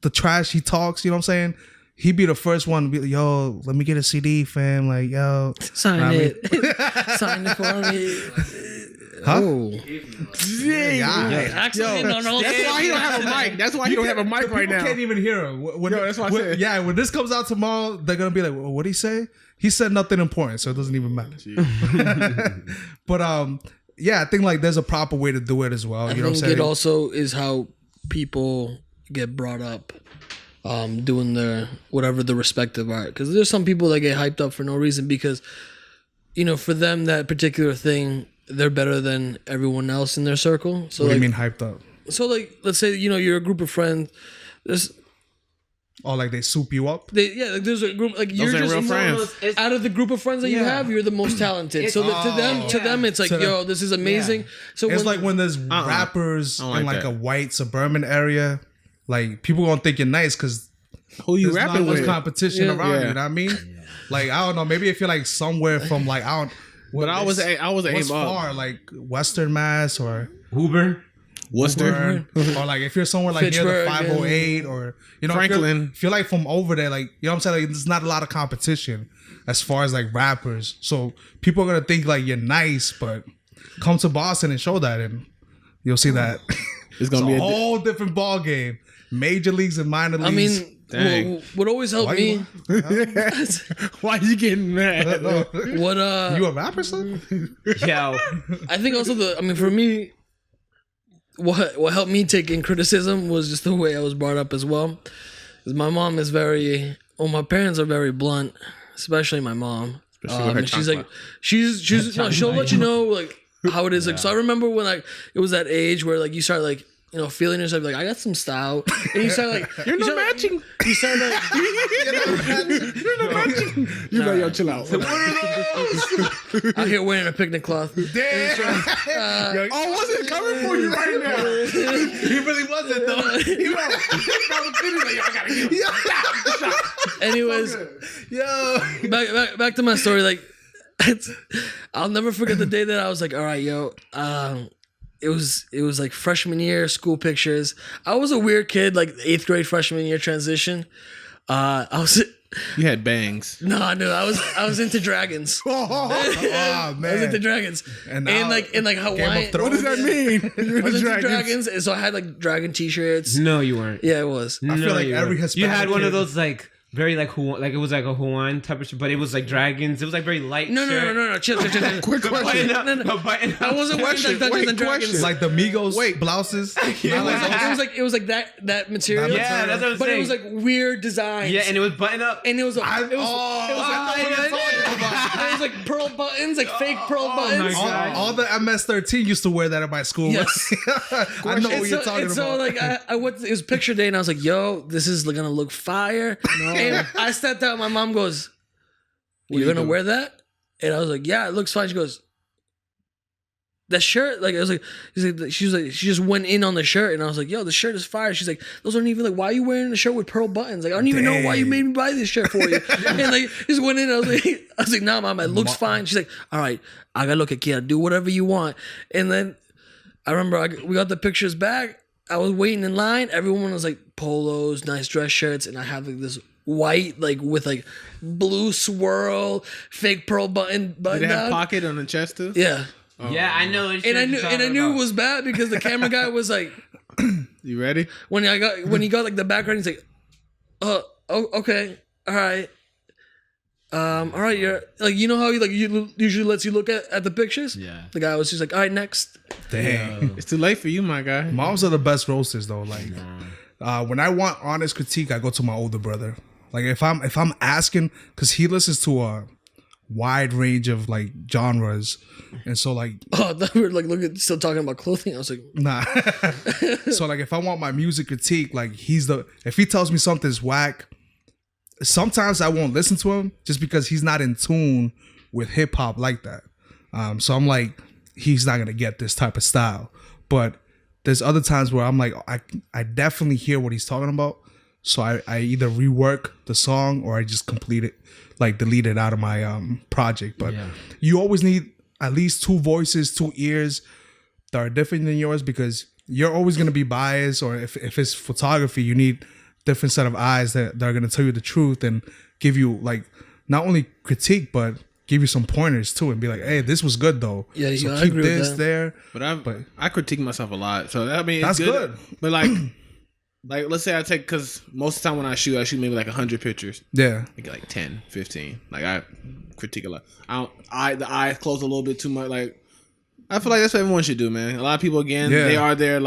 the trash he talks, you know what I'm saying? He'd be the first one to be like, yo, let me get a CD, fam. Like, yo. Sign it. Sign it for me. Huh? Oh. Yeah. Axel hitting on all That's why he don't have a mic. That's why he don't have a mic right People now. can't even hear him. That's what I said. Yeah, when this comes out tomorrow, they're gonna be like, well, "What'd he say?" He said nothing important, so it doesn't even matter. But yeah, I think like there's a proper way to do it as well. I You know what I'm think saying? it also is how people get brought up, doing their whatever the respective art. Because there's some people that get hyped up for no reason because, you know, for them that particular thing, they're better than everyone else in their circle. So What do like, you mean hyped up? so like, let's say you know you're a group of friends. There's Like they soup you up? like there's a group like you're ain't just real friends. out of the group of friends that you have, you're the most talented. So that, to them, it's like, To them- yo, this is amazing. So It's like when there's rappers I don't in like like that. a white suburban area, like people gonna think you're nice because Who you there's not rapping much with? competition around you. Yeah. You know what I mean? Like, I don't know. Maybe if you're like somewhere from like But I was aim what's up. far, like Western Mass or Hoover. Worcester. or like if you're somewhere like near the Pittsburgh 508 or you know Franklin. if you're like from over there, like you know what I'm saying, like there's not a lot of competition as far as like rappers, so people are gonna think like you're nice, but come to Boston and show that and you'll see that It's gonna be a whole different ball game. Major leagues and minor leagues. I mean, Dang. what always helped Why me. Why you getting mad? What you a rapper, son? Yo. I think also for me, what helped me take in criticism was just the way I was brought up as well. Because my mom is my parents are very blunt, especially my mom. Especially with her And she's like, chancla. she'll let you know like how it is. Like, so I remember when it was that age where like you start like, you know, feeling yourself like I got some style, and you start like You're not matching. You start like You're not matching. You like, yo, chill out. out here wearing a picnic cloth. Damn. Oh, what's it coming for you right now? He really wasn't though. He Anyways, Yo. back to my story. Like, I'll never forget the day that I was like, all right, yo. It was like freshman year school pictures. I was a weird kid, like 8th grade freshman year transition. You had bangs. No, I was into dragons. Oh I was man. into dragons, And and now like Hawaii. Thrones. What does that mean? You're I was the into dragons. dragons, and so I had like dragon t-shirts. No, you weren't. Yeah, it was. I feel like you every weren't. Hispanic You had one kid- of those like very like it was like a Hawaiian type of shit, but it was like dragons. It was like very light. No. Chill. Quick question. No. I wasn't wearing Question. like Dungeons Wait, and Dragons. question. like the Migos blouses. It was like that material. Yeah, that's what I'm but saying. it was like weird designs. Yeah, and it was button up. And it was like pearl buttons, like fake pearl buttons. God. All the MS-13 used to wear that at my school. Yes. I know what you're talking and so about. like I went. It was picture day, and I was like, "Yo, this is gonna look fire." And I stepped out. My mom goes, "You're gonna wear that?" And I was like, "Yeah, it looks fine." She goes, "That shirt?" Like I was like, she was like, she just went in on the shirt, and I was like, "Yo, the shirt is fire." She's like, "Those aren't even like, why are you wearing a shirt with pearl buttons? Like I don't even know why you made me buy this shirt for you." And like just went in. I was like, "Nah, mom, it looks fine." She's like, "All right, I gotta look at kid. Do whatever you want." And then I remember we got the pictures back. I was waiting in line. Everyone was like polos, nice dress shirts, and I have like this white, like with like blue swirl, fake pearl button Did it have down. pocket on the chest too? Yeah, Yeah, I know. and I knew it was bad because the camera guy was like, You ready? when he got like the background, he's like, okay, all right. All right, you're like, you know how you usually lets you look at the pictures? Yeah. The guy was just like, all right, next. Dang. It's too late for you, my guy. Moms are the best roasters though. Like when I want honest critique, I go to my older brother. Like if I'm asking, because he listens to a wide range of like genres, and so like Oh, I thought we were like still talking about clothing. I was like, nah. So like if I want my music critique, like if he tells me something's whack, sometimes I won't listen to him just because he's not in tune with hip hop like that. So I'm like, he's not gonna get this type of style. But there's other times where I'm like, I definitely hear what he's talking about. So I either rework the song or I just delete it out of my project. But you always need at least 2 voices, 2 ears that are different than yours, because you're always gonna be biased. Or if it's photography, you need different set of eyes that are going to tell you the truth and give you like not only critique but give you some pointers too, and be like, hey, this was good though. Yeah, so I keep agree this with that. there. But I critique myself a lot, so I mean it's that's good. But like let's say I take, because most of the time when I shoot maybe like 100 pictures. Yeah, I get like 10, 15. Like I critique a lot. The eyes close a little bit too much. Like I feel like that's what everyone should do, man. A lot of people, again, they are their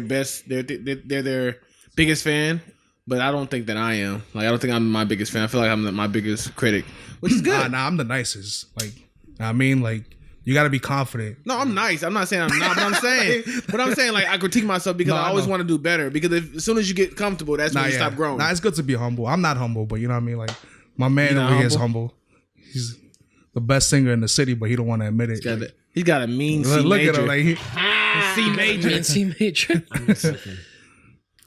best. They're their biggest fan, but I don't think that I am. Like I don't think I'm my biggest fan. I feel like I'm my biggest critic, which is good. Nah, I'm the nicest. Like I mean, like you got to be confident. No, I'm nice. I'm not saying I'm not, but I'm saying like I critique myself because I always want to do better. Because as soon as you get comfortable, that's when you stop growing. Nah, it's good to be humble. I'm not humble, but you know what I mean. Like my man over here is humble. He's the best singer in the city, but he don't want to admit it. He's got a mean C look major. at him, like C major. mean C major.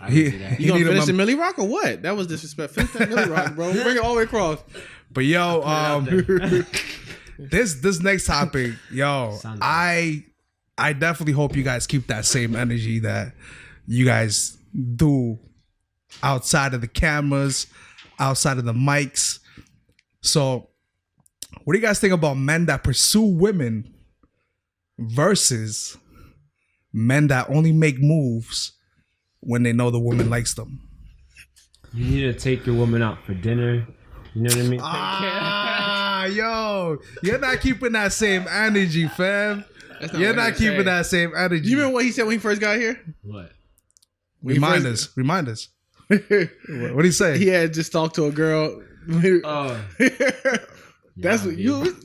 You gonna finish the Millie Rock or what? That was disrespectful. Finish that Millie Rock, bro. Bring it all the way across. But yo, this next topic, yo, I definitely hope you guys keep that same energy that you guys do outside of the cameras, outside of the mics. So, what do you guys think about men that pursue women versus men that only make moves when they know the woman likes them? You need to take your woman out for dinner. You know what I mean? Yo, you're not keeping that same energy, fam. You're not keeping that same energy. Do you remember what he said when he first got here? What? Remind us. What did he say? He had just talked to a girl. Oh. That's what you.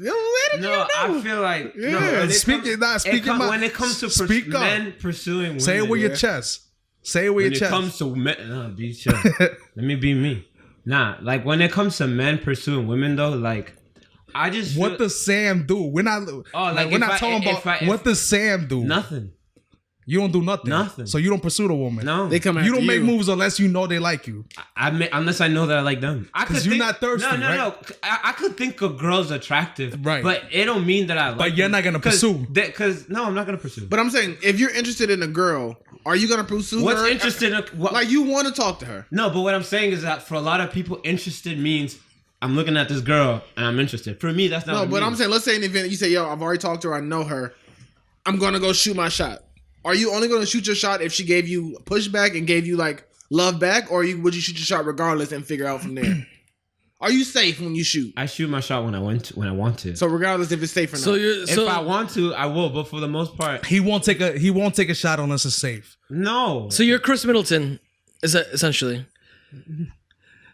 No, I feel like when it comes to men pursuing women. Say it with your chest. Say it with your chest. When it comes to men, be chill. Let me be me. Nah, like when it comes to men pursuing women, though, like I just what does Sam do? We're not. We're not talking about what does Sam do. Nothing. You don't do nothing. Nothing. So you don't pursue the woman. No, they come. You don't make moves unless you know they like you. Unless I know that I like them. Because you're not thirsty. No. I could think a girl's attractive, right? But it don't mean that I like. But you're not gonna pursue. Because no, I'm not gonna pursue. But I'm saying, if you're interested in a girl, are you gonna pursue her? What's interested in like you want to talk to her? No, but what I'm saying is that for a lot of people, interested means I'm looking at this girl and I'm interested. For me, that's not. No, but I'm saying, let's say an event, you say, "Yo, I've already talked to her. I know her. I'm gonna go shoot my shot." Are you only going to shoot your shot if she gave you pushback and gave you like love back, or would you shoot your shot regardless and figure out from there? Are you safe when you shoot? I shoot my shot when I want to. So regardless if it's safe or not. If I want to, I will. But for the most part, he won't take a shot unless it's safe. No. So you're Chris Middleton, is that essentially?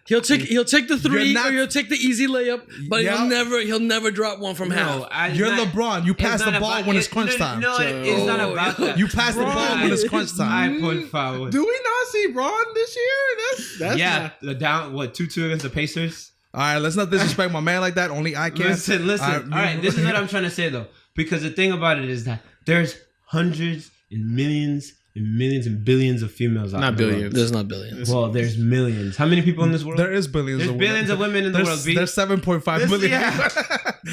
He'll take the three, or he'll take the easy layup, but he'll never drop one from half. You're LeBron. You pass the ball when it's crunch time. No, it's not about that. You pass the ball when it's crunch time. I put forward. Do we not see Braun this year? That's yeah. The down 2-2 against the Pacers. All right, let's not disrespect my man like that. Only I can. Listen. All right, this is what I'm trying to say though, because the thing about it is that there's hundreds and millions and billions of females out there. Not billions. There's not billions. Well, there's millions. How many people in this world? There is billions. There's billions of women in the world. There's 7.5 billion.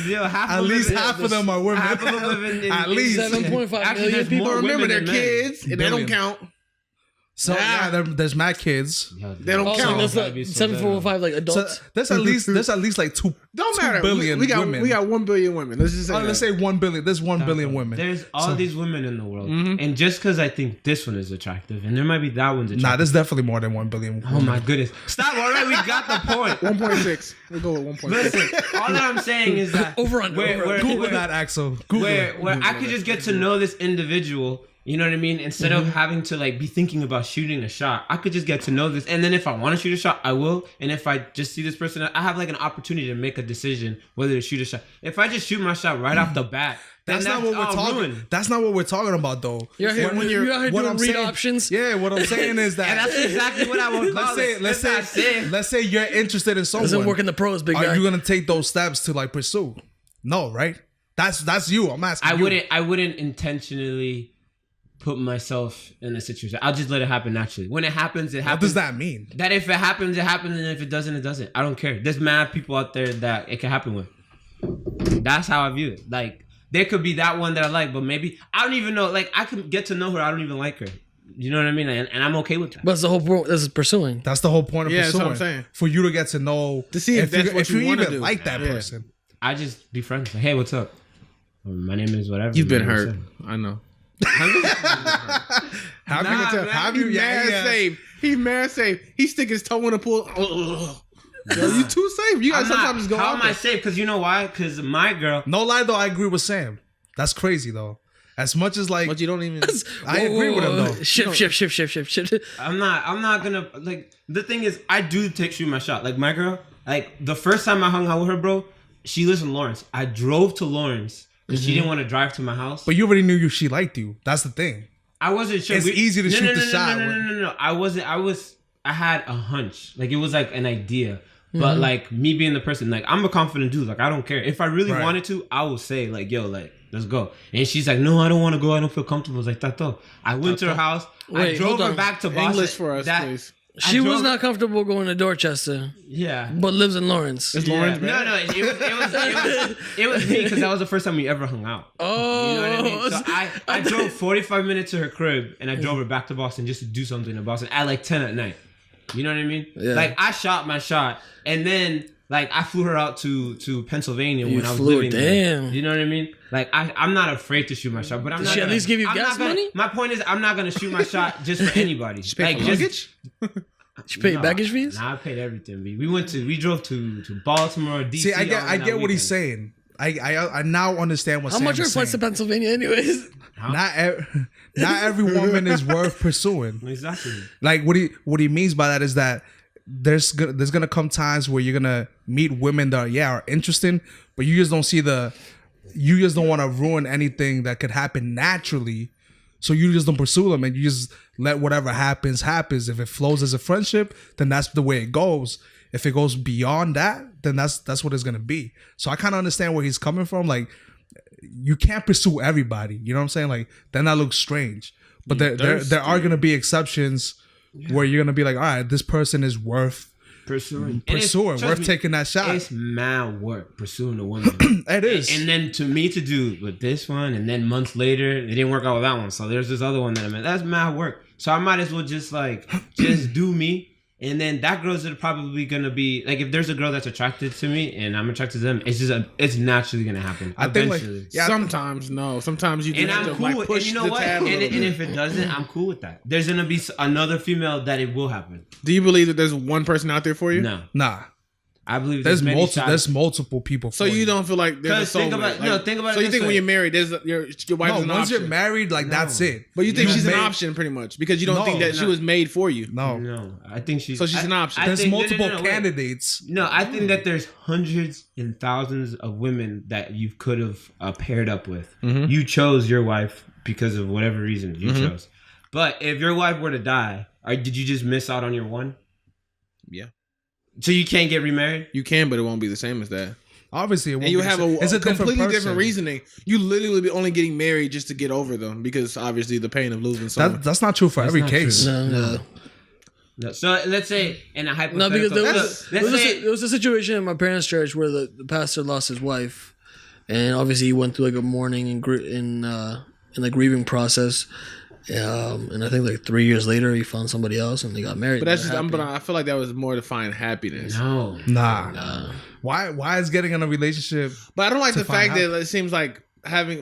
Yeah, at least half of them are women. Half of them live in at least 7.5 million there's people. more Remember, women they're than men. kids, and they don't count. So there's mad kids. They don't count. That's like 745 like So adults. there's at least like two. Don't 2 matter. billion We got women. 1 billion women. Let's just say. Let's say 1 billion. There's 1 billion women. There's all these women in the world, and just because I think this one is attractive, and there might be that one's attractive. Nah, there's definitely more than 1 billion. Oh my goodness! Stop! All right, we got the point. 1.6. We'll go with 1.6. Listen, all that I'm saying is that Google that, Axel. Google where it. I could just get to know this individual. You know what I mean? Instead of having to like be thinking about shooting a shot, I could just get to know this. And then if I want to shoot a shot, I will. And if I just see this person, I have like an opportunity to make a decision whether to shoot a shot. If I just shoot my shot right off the bat, That's not what we're talking. Ruined. That's not what we're talking about, though. You're out here, you're out here what doing I'm read saying- options. Yeah, what I'm saying is that. And that's exactly what I would call it. Let's say you're interested in someone. Doesn't work in the pros, big guy. Are you gonna take those steps to like pursue? No, right? That's you. I'm asking. I wouldn't intentionally put myself in a situation. I'll just let it happen naturally. When it happens, it happens. What does that mean? That if it happens, it happens, and if it doesn't, it doesn't. I don't care. There's mad people out there that it can happen with. That's how I view it. Like, there could be that one that I like, but maybe I don't even know. Like, I could get to know her. I don't even like her. You know what I mean? And I'm okay with that. But it's the whole point. This is pursuing. That's the whole point of That's pursuing. what I'm saying. For you to get to know, To see if that's what you wanna even do. like that Yeah. person. I just be friends. Like, hey, what's up? My name is whatever. You've been What's hurt. up? I know. Have you? He mad safe. He mad safe. He stick his toe in the pool. Yo, you too safe. You gotta sometimes just go How out am there. I safe? Because you know why? Because my girl. No lie though, I agree with Sam. That's crazy though. As much as like, But you don't even. I agree with him though. Shift. I'm not gonna like. The thing is, I do shoot my shot. Like my girl, like the first time I hung out with her, bro, she lives in Lawrence. I drove to Lawrence because she didn't want to drive to my house. But you already knew she liked you. That's the thing. I wasn't sure. It's easy to shoot the shot. No. I had a hunch. Like it was like an idea. But like me being the person, like I'm a confident dude. Like I don't care. If I really wanted to, I would say like, yo, like let's go. And she's like, no, I don't want to go. I don't feel comfortable. I was like, Tato. I went to her house. I drove her back to Boston. English for us, please. She was not comfortable going to Dorchester, Yeah. but lives in Lawrence. It's Lawrence, man. No, it was me because that was the first time we ever hung out. Oh, You know what I mean? So I drove 45 minutes to her crib and I drove her back to Boston just to do something in Boston at like 10 at night. You know what I mean? Yeah. Like I shot my shot and then like I flew her out to Pennsylvania You when I was flew her, living there. damn. You know what I mean? Like I'm not afraid to shoot my shot, but I'm Did not she at gonna- least give you I'm gas not gonna- money? My point is I'm not gonna shoot my shot just for anybody. She paid for luggage? She paid baggage fees. Nah, I paid everything. We drove to Baltimore, DC. See, I get what he's saying. I now understand what How Sam much are is flights to saying. Pennsylvania, anyways? Not every woman is worth pursuing. Exactly. Like what he means by that is that there's gonna come times where you're gonna meet women that are interesting, but you just don't see you just don't want to ruin anything that could happen naturally, so you just don't pursue them and you just let whatever happens. If it flows as a friendship, then that's the way it goes. If it goes beyond that, then that's what it's gonna be. So I kind of understand where he's coming from. Like you can't pursue everybody. You know what I'm saying? Like then that looks strange. But there are gonna be exceptions. Yeah. Where you're gonna be like, all right, this person is worth pursuing, worth taking that shot. It's mad work pursuing a woman. It is. And then to me to do with this one, and then months later, it didn't work out with that one. So there's this other one that I meant. That's mad work. So I might as well just do me. And then that girl's probably gonna be like, if there's a girl that's attracted to me and I'm attracted to them, it's naturally gonna happen. I eventually. think sometimes no, sometimes you. And I'm cool with, and you know what? And if it doesn't, I'm cool with that. There's gonna be another female that it will happen. Do you believe that there's one person out there for you? No, nah. I believe there's multiple people. So you don't feel like there's a soulmate. Think about so it. you think when you're married, there's your wife is an once option. you're married, that's it. But you think she's an option pretty much because you don't think that she was made for you. No, I think she's. So she's an option. There's multiple candidates. No, I think that there's hundreds and thousands of women that you could have paired up with. Mm-hmm. You chose your wife because of whatever reason you chose. But if your wife were to die, did you just miss out on your one? Yeah. So you can't get remarried? You can, but it won't be the same as that. Obviously, it won't. And you have a completely different person. reasoning. You literally be only getting married just to get over them because obviously the pain of losing someone. That's not true for every case. No. So let's say in a hypothetical. No, because there was a situation in my parents' church where the pastor lost his wife, and obviously he went through like a mourning and in the grieving process. And I think like 3 years later, he found somebody else and they got married. But that's just. Happy. But I feel like that was more to find happiness. No. Nah. Why is getting in a relationship? But I don't like the find fact that it seems like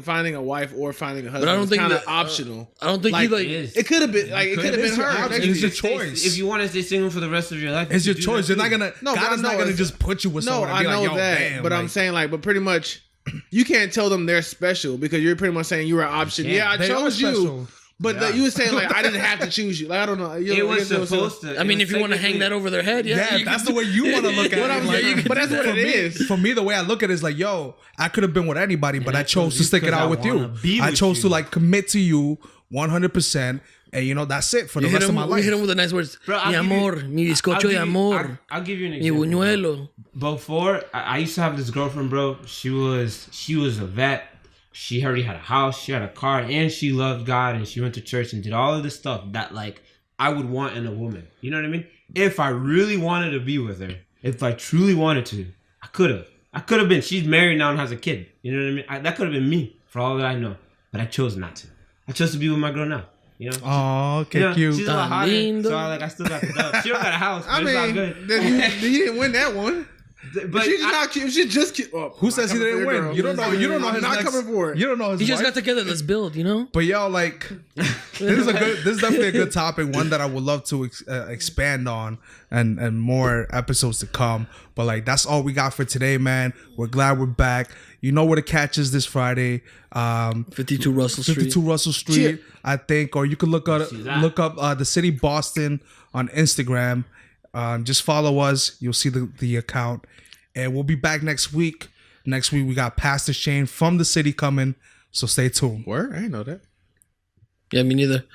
finding a wife or finding a husband I don't is think kind of that- optional. I don't think he like. It could have been like it could have been her. It's your choice. If you want to stay single for the rest of your life, It's you your do choice. that You're not too. gonna. No, but God I is not know gonna it's- just put you with No, someone. And I be know like, Yo, that, damn, but I'm like, saying like, but pretty much, you can't tell them they're special because you're pretty much saying you were an option. Yeah, Yeah, I they are chose you, special. but Yeah. you were saying like I didn't have to choose you. Like I don't know. You It know, was you know, supposed to. I mean, if you want to hang that over their head, yeah, Yeah, that's the way you want to look at But it. I'm Like, saying, but that's what for it me, is. For me, the way I look at it is like, yo, I could have been with anybody, but And I I chose chose to you stick it 'cause out I with you. wanna be I with chose to you. like commit to you 100%, and you know that's it for the You rest hit of my him. life. We hit him with the nice words. Bro, Mi amor, mi bizcocho de amor, I'll give you an mi example. bro. buñuelo. Before, I used to have this girlfriend, bro. She was a vet. She already had a house. She had a car, and she loved God, and she went to church and did all of this stuff that like I would want in a woman. You know what I mean? If I really wanted to be with her, if I truly wanted to, I could have. I could have been. She's married now and has a kid. You know what I mean? That could have been me for all that I know, but I chose not to. I chose to be with my girl now. You know? Oh, okay, You know, cute. she's a lot hotter, Lindo. so I still got the dub. She don't got a house, but I it's all mean, good. then you didn't win that one. But She's I- not cute. She's just cute. Oh, Who I'm says not he coming didn't for your win? girl. You don't know. You don't know I'm his not next, coming for it. You don't know his He just wife. got together. Let's build. You know. But yo, like, this is definitely a good topic. One that I would love to expand on, and more episodes to come. But like, that's all we got for today, man. We're glad we're back. You know where to catch us this Friday. 52 Russell Street. 52 Russell Street, I think, or you can look up the city Boston on Instagram. Just follow us. You'll see the account, and we'll be back next week. Next week we got Pastor Shane from the city coming, so stay tuned. Word? I didn't know that. Yeah, me neither.